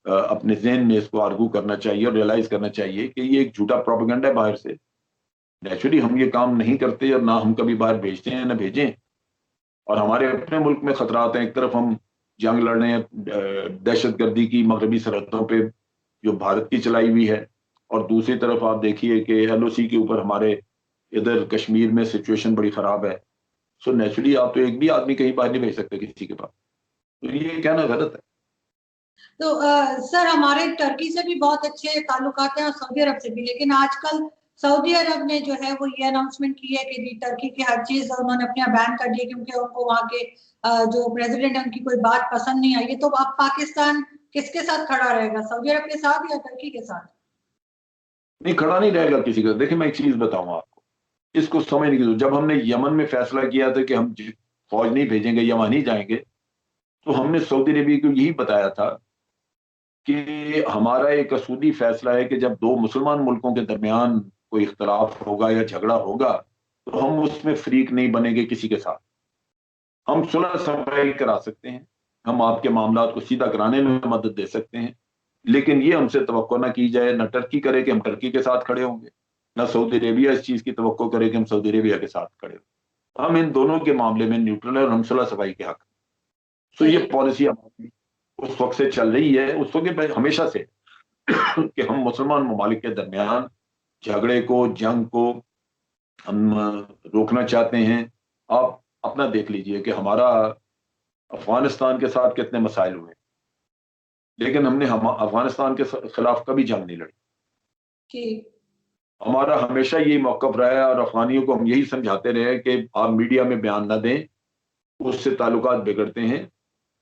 अपने जहन में इसको आर्गू करना चाहिए और रियलाइज करना चाहिए कि ये एक झूठा प्रोपेगेंडा है बाहर से। नेचुरली हम ये काम नहीं करते और ना हम कभी बाहर भेजते हैं ना भेजें। और हमारे अपने मुल्क में खतरात हैं। एक तरफ हम जंग लड़ रहे हैं दहशत गर्दी की मगरबी सरहदों पे जो भारत की चलाई हुई है, और दूसरी तरफ आप देखिए कि एलओसी के ऊपर हमारे इधर कश्मीर में सिचुएशन बड़ी खराब है। सो नेचुरली आप तो एक भी आदमी कहीं बाहर नहीं भेज सकते किसी के पास। तो ये कहना गलत है। तो सर, हमारे टर्की से भी बहुत अच्छे ताल्लुकात हैं और सऊदी अरब से भी, लेकिन आजकल सऊदी अरब ने जो है वो ये अनाउंसमेंट की है कि जी टर्की की हर चीज उन्होंने अपने यहाँ बैन कर दी है, क्योंकि उनको वहाँ के जो प्रेसिडेंट है उनकी कोई बात पसंद नहीं आई है। तो अब पाकिस्तान किसके साथ खड़ा रहेगा, सऊदी अरब के साथ या टर्की के साथ? नहीं, खड़ा नहीं रहेगा किसी का। देखिए मैं एक चीज बताऊं आपको, इसको समझने की जरूरत। जब हमने यमन में फैसला किया था कि हम फौज नहीं भेजेंगे या वहां नहीं जाएंगे, तो हमने सऊदी अरेबिया को यही बताया था कि हमारा एक असूली फैसला है कि जब दो मुसलमान मुल्कों के दरमियान कोई इख्तलाफ होगा या झगड़ा होगा, तो हम उसमें फरीक नहीं बनेंगे किसी के साथ। हम सुलह सफाई करा सकते हैं, हम आपके मामला को सीधा कराने में मदद दे सकते हैं, लेकिन ये हमसे तवक्को ना की जाए, ना टर्की करे कि हम टर्की के साथ खड़े होंगे, ना सऊदी अरेबिया इस चीज की तवक्को करे कि हम सऊदी अरेबिया के साथ खड़े होंगे। हम इन दोनों के मामले में न्यूट्रल है और हम सुलह सफाई के हक। तो ये सही। पॉलिसी हमारी उस वक्त से चल रही है, उस वक्त हमेशा से कि हम मुसलमान ममालिक के दरमियान झगड़े को, जंग को हम रोकना चाहते हैं। आप अपना देख लीजिए कि हमारा अफगानिस्तान के साथ कितने मसाइल हुए, लेकिन हमने हम अफगानिस्तान के खिलाफ कभी जंग नहीं लड़ी। ठीक। हमारा हमेशा यही मौकफ रहा है और अफगानियों को हम यही समझाते रहे कि आप मीडिया में बयान ना दें, उससे ताल्लुकात बिगड़ते हैं।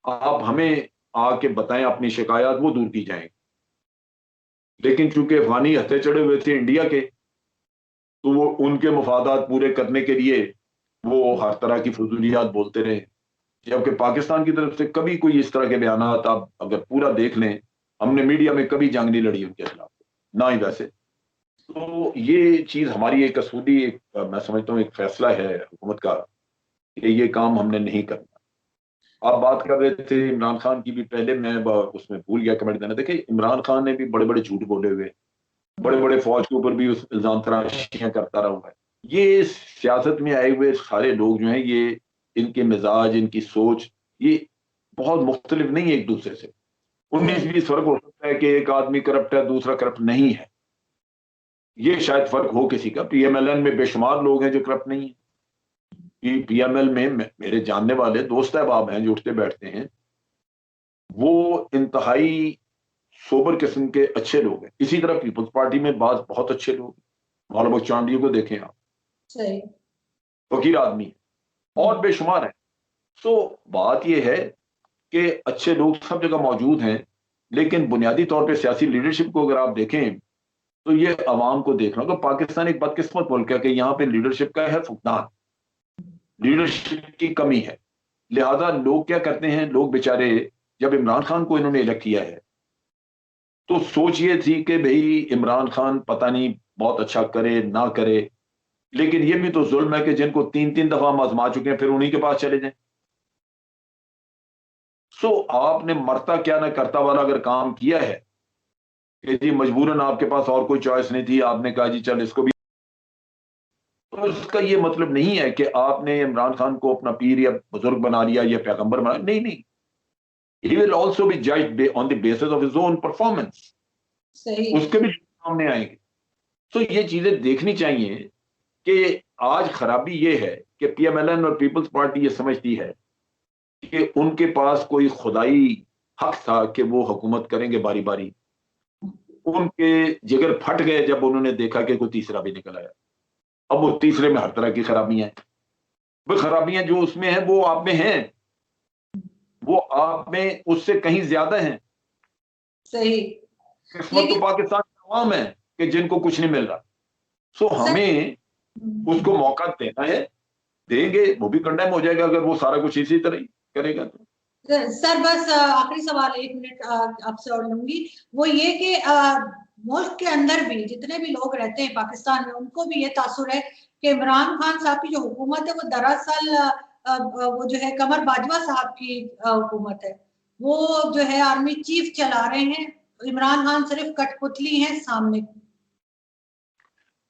आप हमें आके बताएं अपनी शिकायत, वो दूर की जाएंगी। लेकिन चूंकि अफगानी हथे चढ़े हुए थे इंडिया के, तो वो उनके मफादात पूरे करने के लिए वो हर तरह की फजूलियात बोलते रहे। जबकि पाकिस्तान की तरफ से कभी कोई इस तरह के बयान आप अगर पूरा देख लें, हमने मीडिया में कभी जंग नहीं लड़ी उनके खिलाफ, ना ही वैसे। तो ये चीज हमारी एक असूली, एक मैं समझता हूँ एक फैसला है हुकूमत का कि ये काम हमने नहीं करना। आप बात कर रहे थे इमरान खान की भी, पहले मैं उसमें भूल गया कमेंट देना। देखिए इमरान खान ने भी बड़े बड़े झूठ बोले हुए, बड़े बड़े फौज के ऊपर भी उस इल्जाम तराशियां करता रहा हुआ है। ये सियासत में आए हुए सारे लोग जो हैं, ये इनके मिजाज, इनकी सोच, ये बहुत मुख्तलिफ नहीं है एक दूसरे से। 19-20 फर्क हो सकता है कि एक आदमी करप्ट है, दूसरा करप्ट नहीं है। ये शायद फर्क हो किसी का। पीएमएलएन में बेशुमार लोग हैं जो करप्ट नहीं है। पीएमएल में मेरे जानने वाले दोस्त अहबाब हैं जो उठते बैठते हैं, वो इंतहाई सोबर किस्म के अच्छे लोग हैं। इसी तरह पीपल्स पार्टी में बात बहुत अच्छे लोग हैं। मौलाना चांडियों को देखें आप, सही। फकीर आदमी है और बेशुमार है। तो बात यह है कि अच्छे लोग सब जगह मौजूद हैं, लेकिन बुनियादी तौर पे सियासी लीडरशिप को अगर आप देखें तो ये अवाम को देखना होगा। पाकिस्तान एक बदकिस्मत मुल्क है कि यहाँ पे लीडरशिप का है फुकदान, लीडरशिप की कमी है। लिहाजा लोग क्या करते हैं, लोग बेचारे, जब इमरान खान को इन्होंने इलेक्ट किया है तो सोच ये थी कि भाई इमरान खान पता नहीं बहुत अच्छा करे ना करे, लेकिन ये भी तो जुल्म है कि जिनको 3-3 दफा हम आजमा चुके हैं फिर उन्हीं के पास चले जाएं। सो आपने मरता क्या ना करता वाला अगर काम किया है कि जी मजबूरन आपके पास और कोई चॉइस नहीं थी, आपने कहा जी चल इसको भी, तो इसका ये मतलब नहीं है कि आपने इमरान खान को अपना पीर या बुजुर्ग बना लिया या पैगंबर बना, नहीं नहीं। he will also be judged on the basis of his own performance. सही। उसके भी सामने आएंगे। तो ये चीजें देखनी चाहिए कि आज खराबी ये है कि पीएमएलएन और पीपल्स पार्टी ये समझती है कि उनके पास कोई खुदाई हक था कि वो हुकूमत करेंगे बारी बारी। उनके जिगर फट गए जब उन्होंने देखा कि कोई तीसरा भी निकल आया। अब वो तीसरे में हर तरह की खराबियां हैं। वो खराबियां जो उसमें हैं वो आप में हैं, वो आप में उससे कहीं ज्यादा हैं। सही। किस्मत तो पाकिस्तान की आवाम है कि जिनको कुछ नहीं मिल रहा। सो हमें उसको मौका देना है, देंगे, वो भी कंडेम हो जाएगा अगर वो सारा कुछ इसी तरह ही करेगा तो। सर बस आखिरी सवाल 1 मिनट आपसे और लूंगी, वो ये कि मुल्क के अंदर भी जितने भी लोग रहते हैं पाकिस्तान में, उनको भी ये तासुर है कि इमरान खान साहब की जो हुकूमत है वो दरअसल वो जो है कमर बाजवा साहब की हुकूमत है। वो जो है आर्मी चीफ चला रहे हैं, इमरान खान सिर्फ कठपुतली हैं सामने।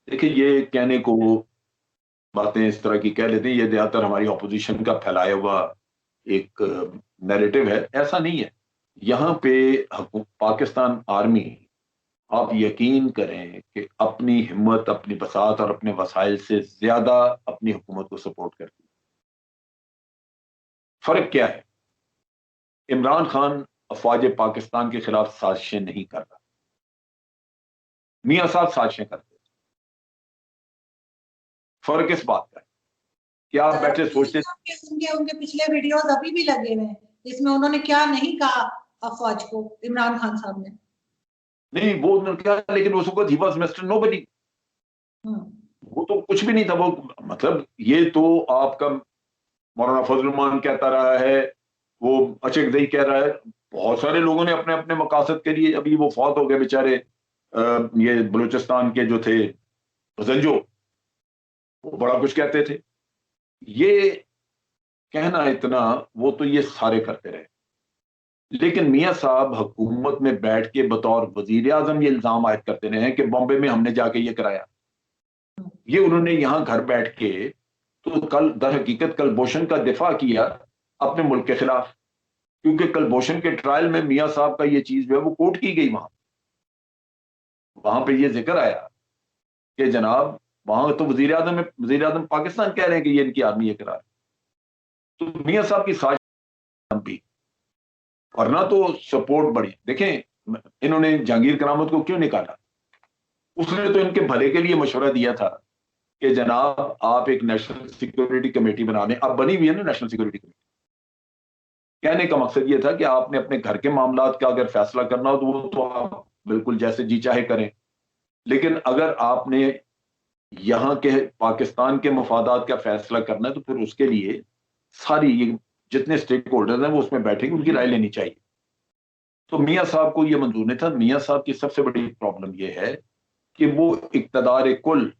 देखिए, ये कहने को बातें इस तरह की कह लेते हैं, ये ज्यादातर हमारी ऑपोजिशन का फैलाया हुआ एक नैरेटिव है। ऐसा नहीं है। यहाँ पे पाकिस्तान आर्मी, आप यकीन करें कि अपनी हिम्मत, अपनी बसात और अपने वसाइल से ज्यादा अपनी हुकूमत को सपोर्ट करती है। फर्क क्या है? इमरान खान अफवाज पाकिस्तान के खिलाफ साजिशें नहीं कर रहा, मियां साहब साजिशें करते। फर्क इस बात का है कि आप बैठे सोचते उनके पिछले वीडियोस अभी भी लगे हुए हैं जिसमें उन्होंने क्या नहीं कहा अफवाज को, इमरान खान साहब ने। नहीं, वो क्या, लेकिन उस वक्त ही वाज मिस्टर नोबडी। वो तो कुछ भी नहीं था। वो मतलब ये तो आपका मौलाना फजल रहमान कहता रहा है, वो अचकदई कह रहा है। बहुत सारे लोगों ने अपने अपने मकासद के लिए, अभी वो फौत हो गए बेचारे, ये बलूचिस्तान के जो थे गजनजो, वो बड़ा कुछ कहते थे। ये कहना इतना, वो तो ये सारे करते रहे। लेकिन मियां साहब हुकूमत में बैठ के बतौर वजीर आजम ये इल्जाम आयद करते रहे हैं कि बॉम्बे में हमने जाके ये कराया। ये उन्होंने यहां घर बैठ के तो कल दर हकीकत कलभूषण का दिफा किया अपने मुल्क के खिलाफ, क्योंकि कलभूषण के ट्रायल में मियां साहब का ये चीज जो है वो कोर्ट की गई। वहां पे ये जिक्र आया कि जनाब, वहां तो वजीर आजम पाकिस्तान कह रहे हैं कि ये इनकी आर्मी ये करा रही। तो मियां साहब की साजिश भी, वरना तो सपोर्ट बढ़ी। देखें, इन्होंने जहांगीर करामत को क्यों निकाला? उसने तो इनके भले के लिए मशवरा दिया था कि जनाब आप एक नेशनल सिक्योरिटी कमेटी बना दें। अब बनी हुई है ना नेशनल सिक्योरिटी कमेटी। कहने का मकसद ये था कि आपने अपने घर के मामलात का अगर फैसला करना हो तो वो तो आप बिल्कुल जैसे जी चाहे करें, लेकिन अगर आपने यहाँ के पाकिस्तान के मफादात का फैसला करना है तो फिर उसके लिए सारी ये जितने स्टेक होल्डर्स हैं वो उसमें बैठेंगे, उनकी राय लेनी चाहिए। तो मियां साहब को ये मंजूर नहीं था। मियां साहब की सबसे बड़ी प्रॉब्लम ये है कि वो इक्तदार कुल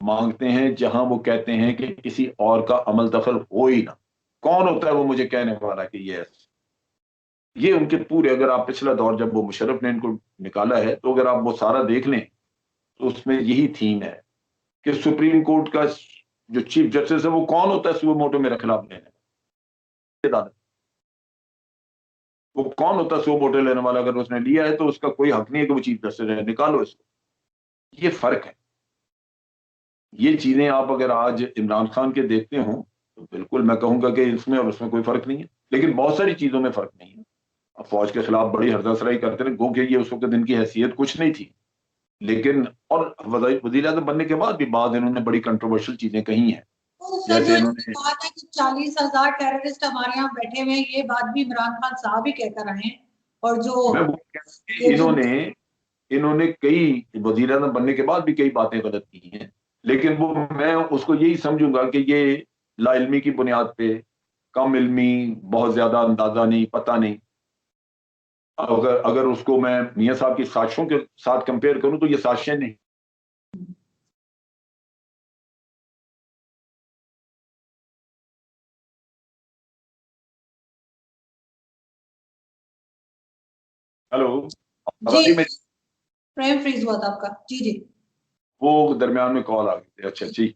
मांगते हैं, जहां वो कहते हैं कि किसी और का अमल दखल हो ही ना। कौन होता है वो मुझे कहने वाला कि ये उनके पूरे, अगर आप पिछला दौर जब वो मुशर्रफ ने इनको निकाला है तो अगर आप वो सारा देख लें तो उसमें यही थीम है कि सुप्रीम कोर्ट का जो चीफ जस्टिस है वो कौन होता है सुओ मोटो मेरा खिलाफ लेने, वो कौन होता है सुओ मोटो लेने वाला? अगर उसने लिया है तो उसका कोई हक नहीं है कि वो चीफ जस्टिस है, निकालो इसको। ये फर्क है। ये चीजें आप अगर आज इमरान खान के देखते हो तो बिल्कुल मैं कहूंगा कि इसमें और उसमें कोई फर्क नहीं है, लेकिन बहुत सारी चीजों में फर्क नहीं है। अब फौज के खिलाफ बड़ी हरदसराई करते रहे, गो कि ये उस वक्त इनकी हैसियत कुछ नहीं थी, लेकिन और वजीर आजम बनने के बाद भी बाद इन्होंने बड़ी कंट्रोवर्शियल चीजें कही हैं। जैसे इन्होंने बात है कि 40,000 टेररिस्ट हमारे यहाँ बैठे हुए हैं, ये बात भी इमरान खान साहब ही कहकर रहे हैं। और जो मैं वो कह रहा हूं कि इन्होंने कई वजीर आजम बनने के बाद भी कई बातें गलत की हैं, लेकिन वो मैं उसको यही समझूंगा कि ये लाइल्मी की बुनियाद पे, कम इल्मी, बहुत ज्यादा अंदाजा नहीं, पता नहीं। अगर अगर उसको मैं मियां साहब की साजिशों के साथ कंपेयर करूं तो ये साजिशें नहीं। हेलो, जी, फ्रेम फ्रीज हुआ था आपका। जी जी, वो दरमियान में कॉल आ गई थी। अच्छा जी,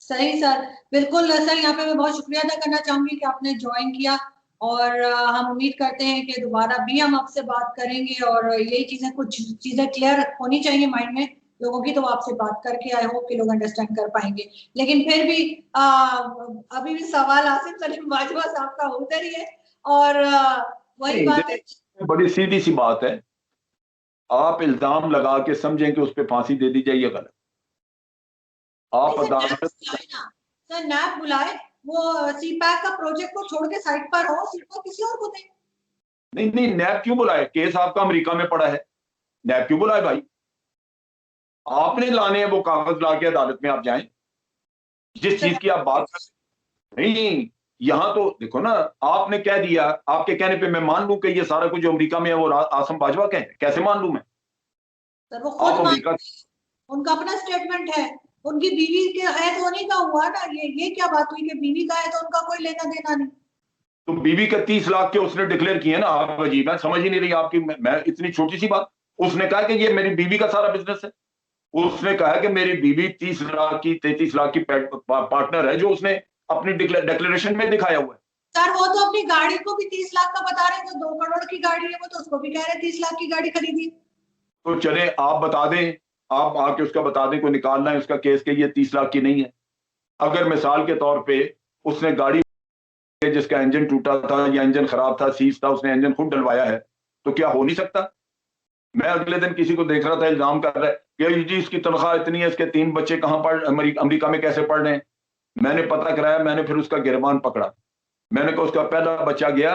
सही सर, बिल्कुल सर। यहाँ पे मैं बहुत शुक्रिया अदा करना चाहूंगी कि आपने ज्वाइन किया और हम उम्मीद करते हैं कि दोबारा भी हम आपसे बात करेंगे और यही चीजें, कुछ चीजें क्लियर होनी चाहिए माइंड में लोगों की, तो आपसे बात करके आई होप कि लोग अंडरस्टैंड कर पाएंगे। लेकिन फिर भी अभी भी सवाल आसिफ सलीम बाजवा साहब का उधर ही है और वही बात है, बड़ी सीधी सी बात है, आप इल्जाम लगा के समझें कि उस पर फांसी दे दी जाए, ये गलत। आप अदालत सर नैब बुलाए, वो सीपैक का प्रोजेक्ट को छोड़ के साइड पर हो, सीपैक किसी और को दे। नहीं नहीं, नैब क्यों बुलाए? केस आपका अमेरिका में पड़ा है, नैब क्यों बुलाए भाई? आपने लाने हैं वो कागज ला के अदालत में आप जाएं, जिस चीज की आप बात कर। नहीं, यहां तो देखो ना, आपने कह दिया, आपके कहने पे मैं मान लूं कि ये सारा कुछ जो अमेरिका में है वो आसिम बाजवा के हैं, कैसे मान लूं मैं? सर वो खुद अमेरिका, उनका अपना स्टेटमेंट है, उनकी बीवी के है तो उन्हीं का हुआ ना, ये क्या बात हुई कि बीवी का है तो उनका कोई लेना देना नहीं? तो बीवी का 30 लाख के उसने डिक्लेयर किए ना। आप अजीब है, समझ ही नहीं रही आपकी। मैं इतनी छोटी सी बात, उसने कहा कि ये मेरी बीवी का सारा बिजनेस है। उसने कहा कि मेरी बीवी 30 लाख की 33 लाख की पार्टनर है, जो उसने अपनी डिक्लेरेशन में दिखाया हुआ है। सर वो तो अपनी गाड़ी को भी 30 लाख का बता रहे हैं, जो 2 करोड़ की गाड़ी है वो तो उसको भी कह रहे हैं 30 लाख की गाड़ी खरीदी। तो चले आप बता दें, आप आके उसका बता दें, कोई निकालना है उसका केस के ये 30 लाख की नहीं है। अगर मिसाल के तौर पे उसने गाड़ी जिसका इंजन टूटा था या इंजन खराब था, सीज था, उसने इंजन खुद डलवाया है, तो क्या हो नहीं सकता? मैं अगले दिन किसी को देख रहा था इल्जाम कर रहा है कि जी इसकी तनख्वाह इतनी है, इसके 3 बच्चे कहां पढ़ अमेरिका में कैसे पढ़ रहे हैं। मैंने पता कराया, मैंने फिर उसका गिरबान पकड़ा। मैंने कहा उसका पहला बच्चा गया,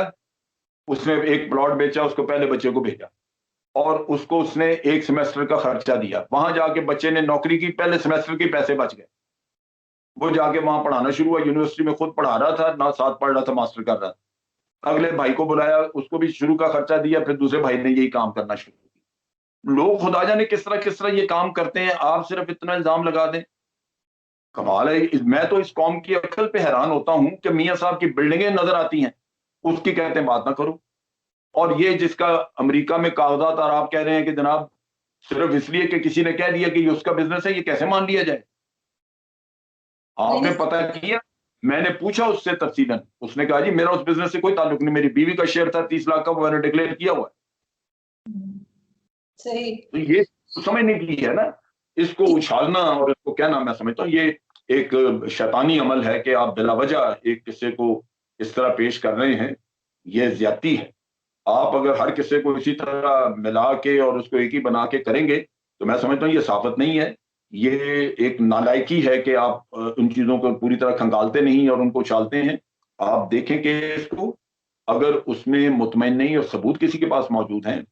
उसने एक प्लॉट बेचा, उसको पहले बच्चे को भेजा और उसको उसने 1 सेमेस्टर का खर्चा दिया। वहां जाके बच्चे ने नौकरी की, पहले सेमेस्टर के पैसे बच गए। वो जाके वहां पढ़ाना शुरू हुआ, यूनिवर्सिटी में खुद पढ़ा रहा था ना, साथ पढ़ रहा था, मास्टर कर रहा था। अगले भाई को बुलाया, उसको भी शुरू का खर्चा दिया, फिर दूसरे भाई ने यही काम करना शुरू किया। लोग खुदा जाने किस तरह ये काम करते हैं, आप सिर्फ इतना इल्जाम लगा दें। कमाल है। मैं तो इस कौम की अकल पे हैरान होता हूं कि मियां साहब की बिल्डिंगें नजर आती हैं, उसकी कहते हैं बात ना करो। और ये जिसका अमेरिका में कागजात, और आप कह रहे हैं कि जनाब सिर्फ इसलिए कि किसी ने कह दिया कि ये उसका बिजनेस है, ये कैसे मान लिया जाए? आपने पता किया? मैंने पूछा उससे तफसीलन, उसने कहा जी मेरा उस बिजनेस से कोई ताल्लुक नहीं, मेरी बीवी का शेयर था 30 लाख का, वो मैंने डिक्लेयर किया हुआ है। सही। तो ये समझने की है ना, इसको उछालना और इसको कहना, मैं समझता हूँ ये एक शैतानी अमल है कि आप बिलावजह एक किस्से को इस तरह पेश कर रहे हैं, ये ज्यादती है। आप अगर हर किस्से को इसी तरह मिला के और उसको एक ही बना के करेंगे तो मैं समझता हूँ ये साफत नहीं है, ये एक नालायकी है कि आप उन चीजों को पूरी तरह खंगालते नहीं और उनको उछालते हैं। आप देखें कि इसको, अगर उसमें मुतमईन नहीं और सबूत किसी के पास मौजूद हैं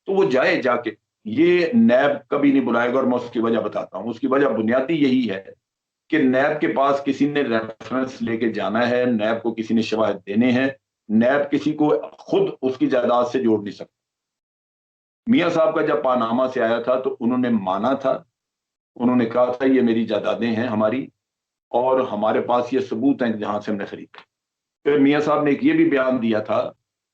तो वो जाए जाके। ये नैब कभी नहीं बुलाएगा और मैं उसकी वजह बताता हूँ। उसकी वजह बुनियादी यही है कि नैब के पास किसी ने रेफरेंस लेके जाना है, नैब को किसी ने शवाहिद देने हैं, नैब किसी को खुद उसकी जायदाद से जोड़ नहीं सकता। मियां साहब का जब पानामा से आया था तो उन्होंने माना था, उन्होंने कहा था ये मेरी जायदादें हैं हमारी, और हमारे पास ये सबूत हैं जहां से हमने खरीदा। फिर मियां साहब ने एक ये भी बयान दिया था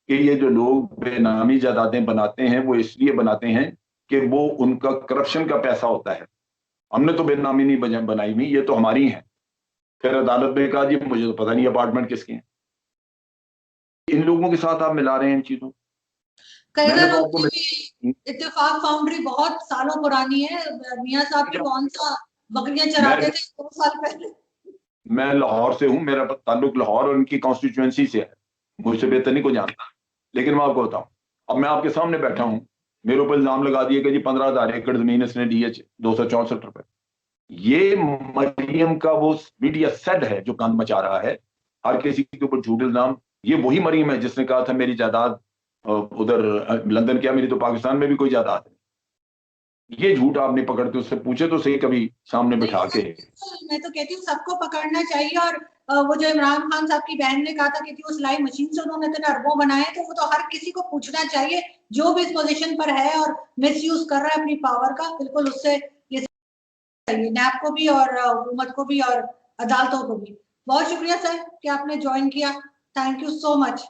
कि ये जो लोग बेनामी जायदादें बनाते हैं वो इसलिए बनाते हैं कि वो उनका करप्शन का पैसा होता है, हमने तो बेनामी नहीं बनाई हुई, ये तो हमारी है। फिर अदालत ने कहा जी मुझे तो पता नहीं अपार्टमेंट किसके हैं। इन लोगों के साथ आप मिला रहे हैं इन चीजों। इत्तेफाक फाउंड्री बहुत सालों पुरानी है, मियां साहब की कौन सा बकरियां चराते थे 2 साल पहले। मैं लाहौर से हूं, मेरा ताल्लुक लाहौर और उनकी कॉन्स्टिट्यूएंसी से है, मुझसे बेहतर नहीं को जानता। लेकिन मैं आपको बताऊं, अब मैं आपके सामने बैठा हूं, मेरे ऊपर इल्जाम लगा दिया कि जी 15,000 एकड़ जमीन इसने दी है 264 रुपए। ये मरियम का वो मीडिया सेड है जो गंद मचा रहा है, हर किसी के ऊपर झूठ इल्जाम। ये वही मरियम है जिसने कहा था मेरी जायदाद उधर लंदन, क्या मेरी तो पाकिस्तान में भी कोई जायदाद है। ये झूठ आप नहीं पकड़ते, उससे पूछे तो सही कभी सामने बिठा के। मैं तो कहती हूँ सबको पकड़ना चाहिए। और वो जो इमरान खान साहब की बहन ने कहा था कि उस लाइव मशीन से उन्होंने इतने अरबों बनाए, तो वो तो हर किसी को पूछना चाहिए जो भी इस पोजीशन पर है और मिसयूज कर रहा है अपनी पावर का, बिल्कुल उससे ये चाहिए, नैब को भी और हुकूमत को भी और अदालतों को भी। बहुत शुक्रिया सर कि आपने ज्वाइन किया, थैंक यू सो मच।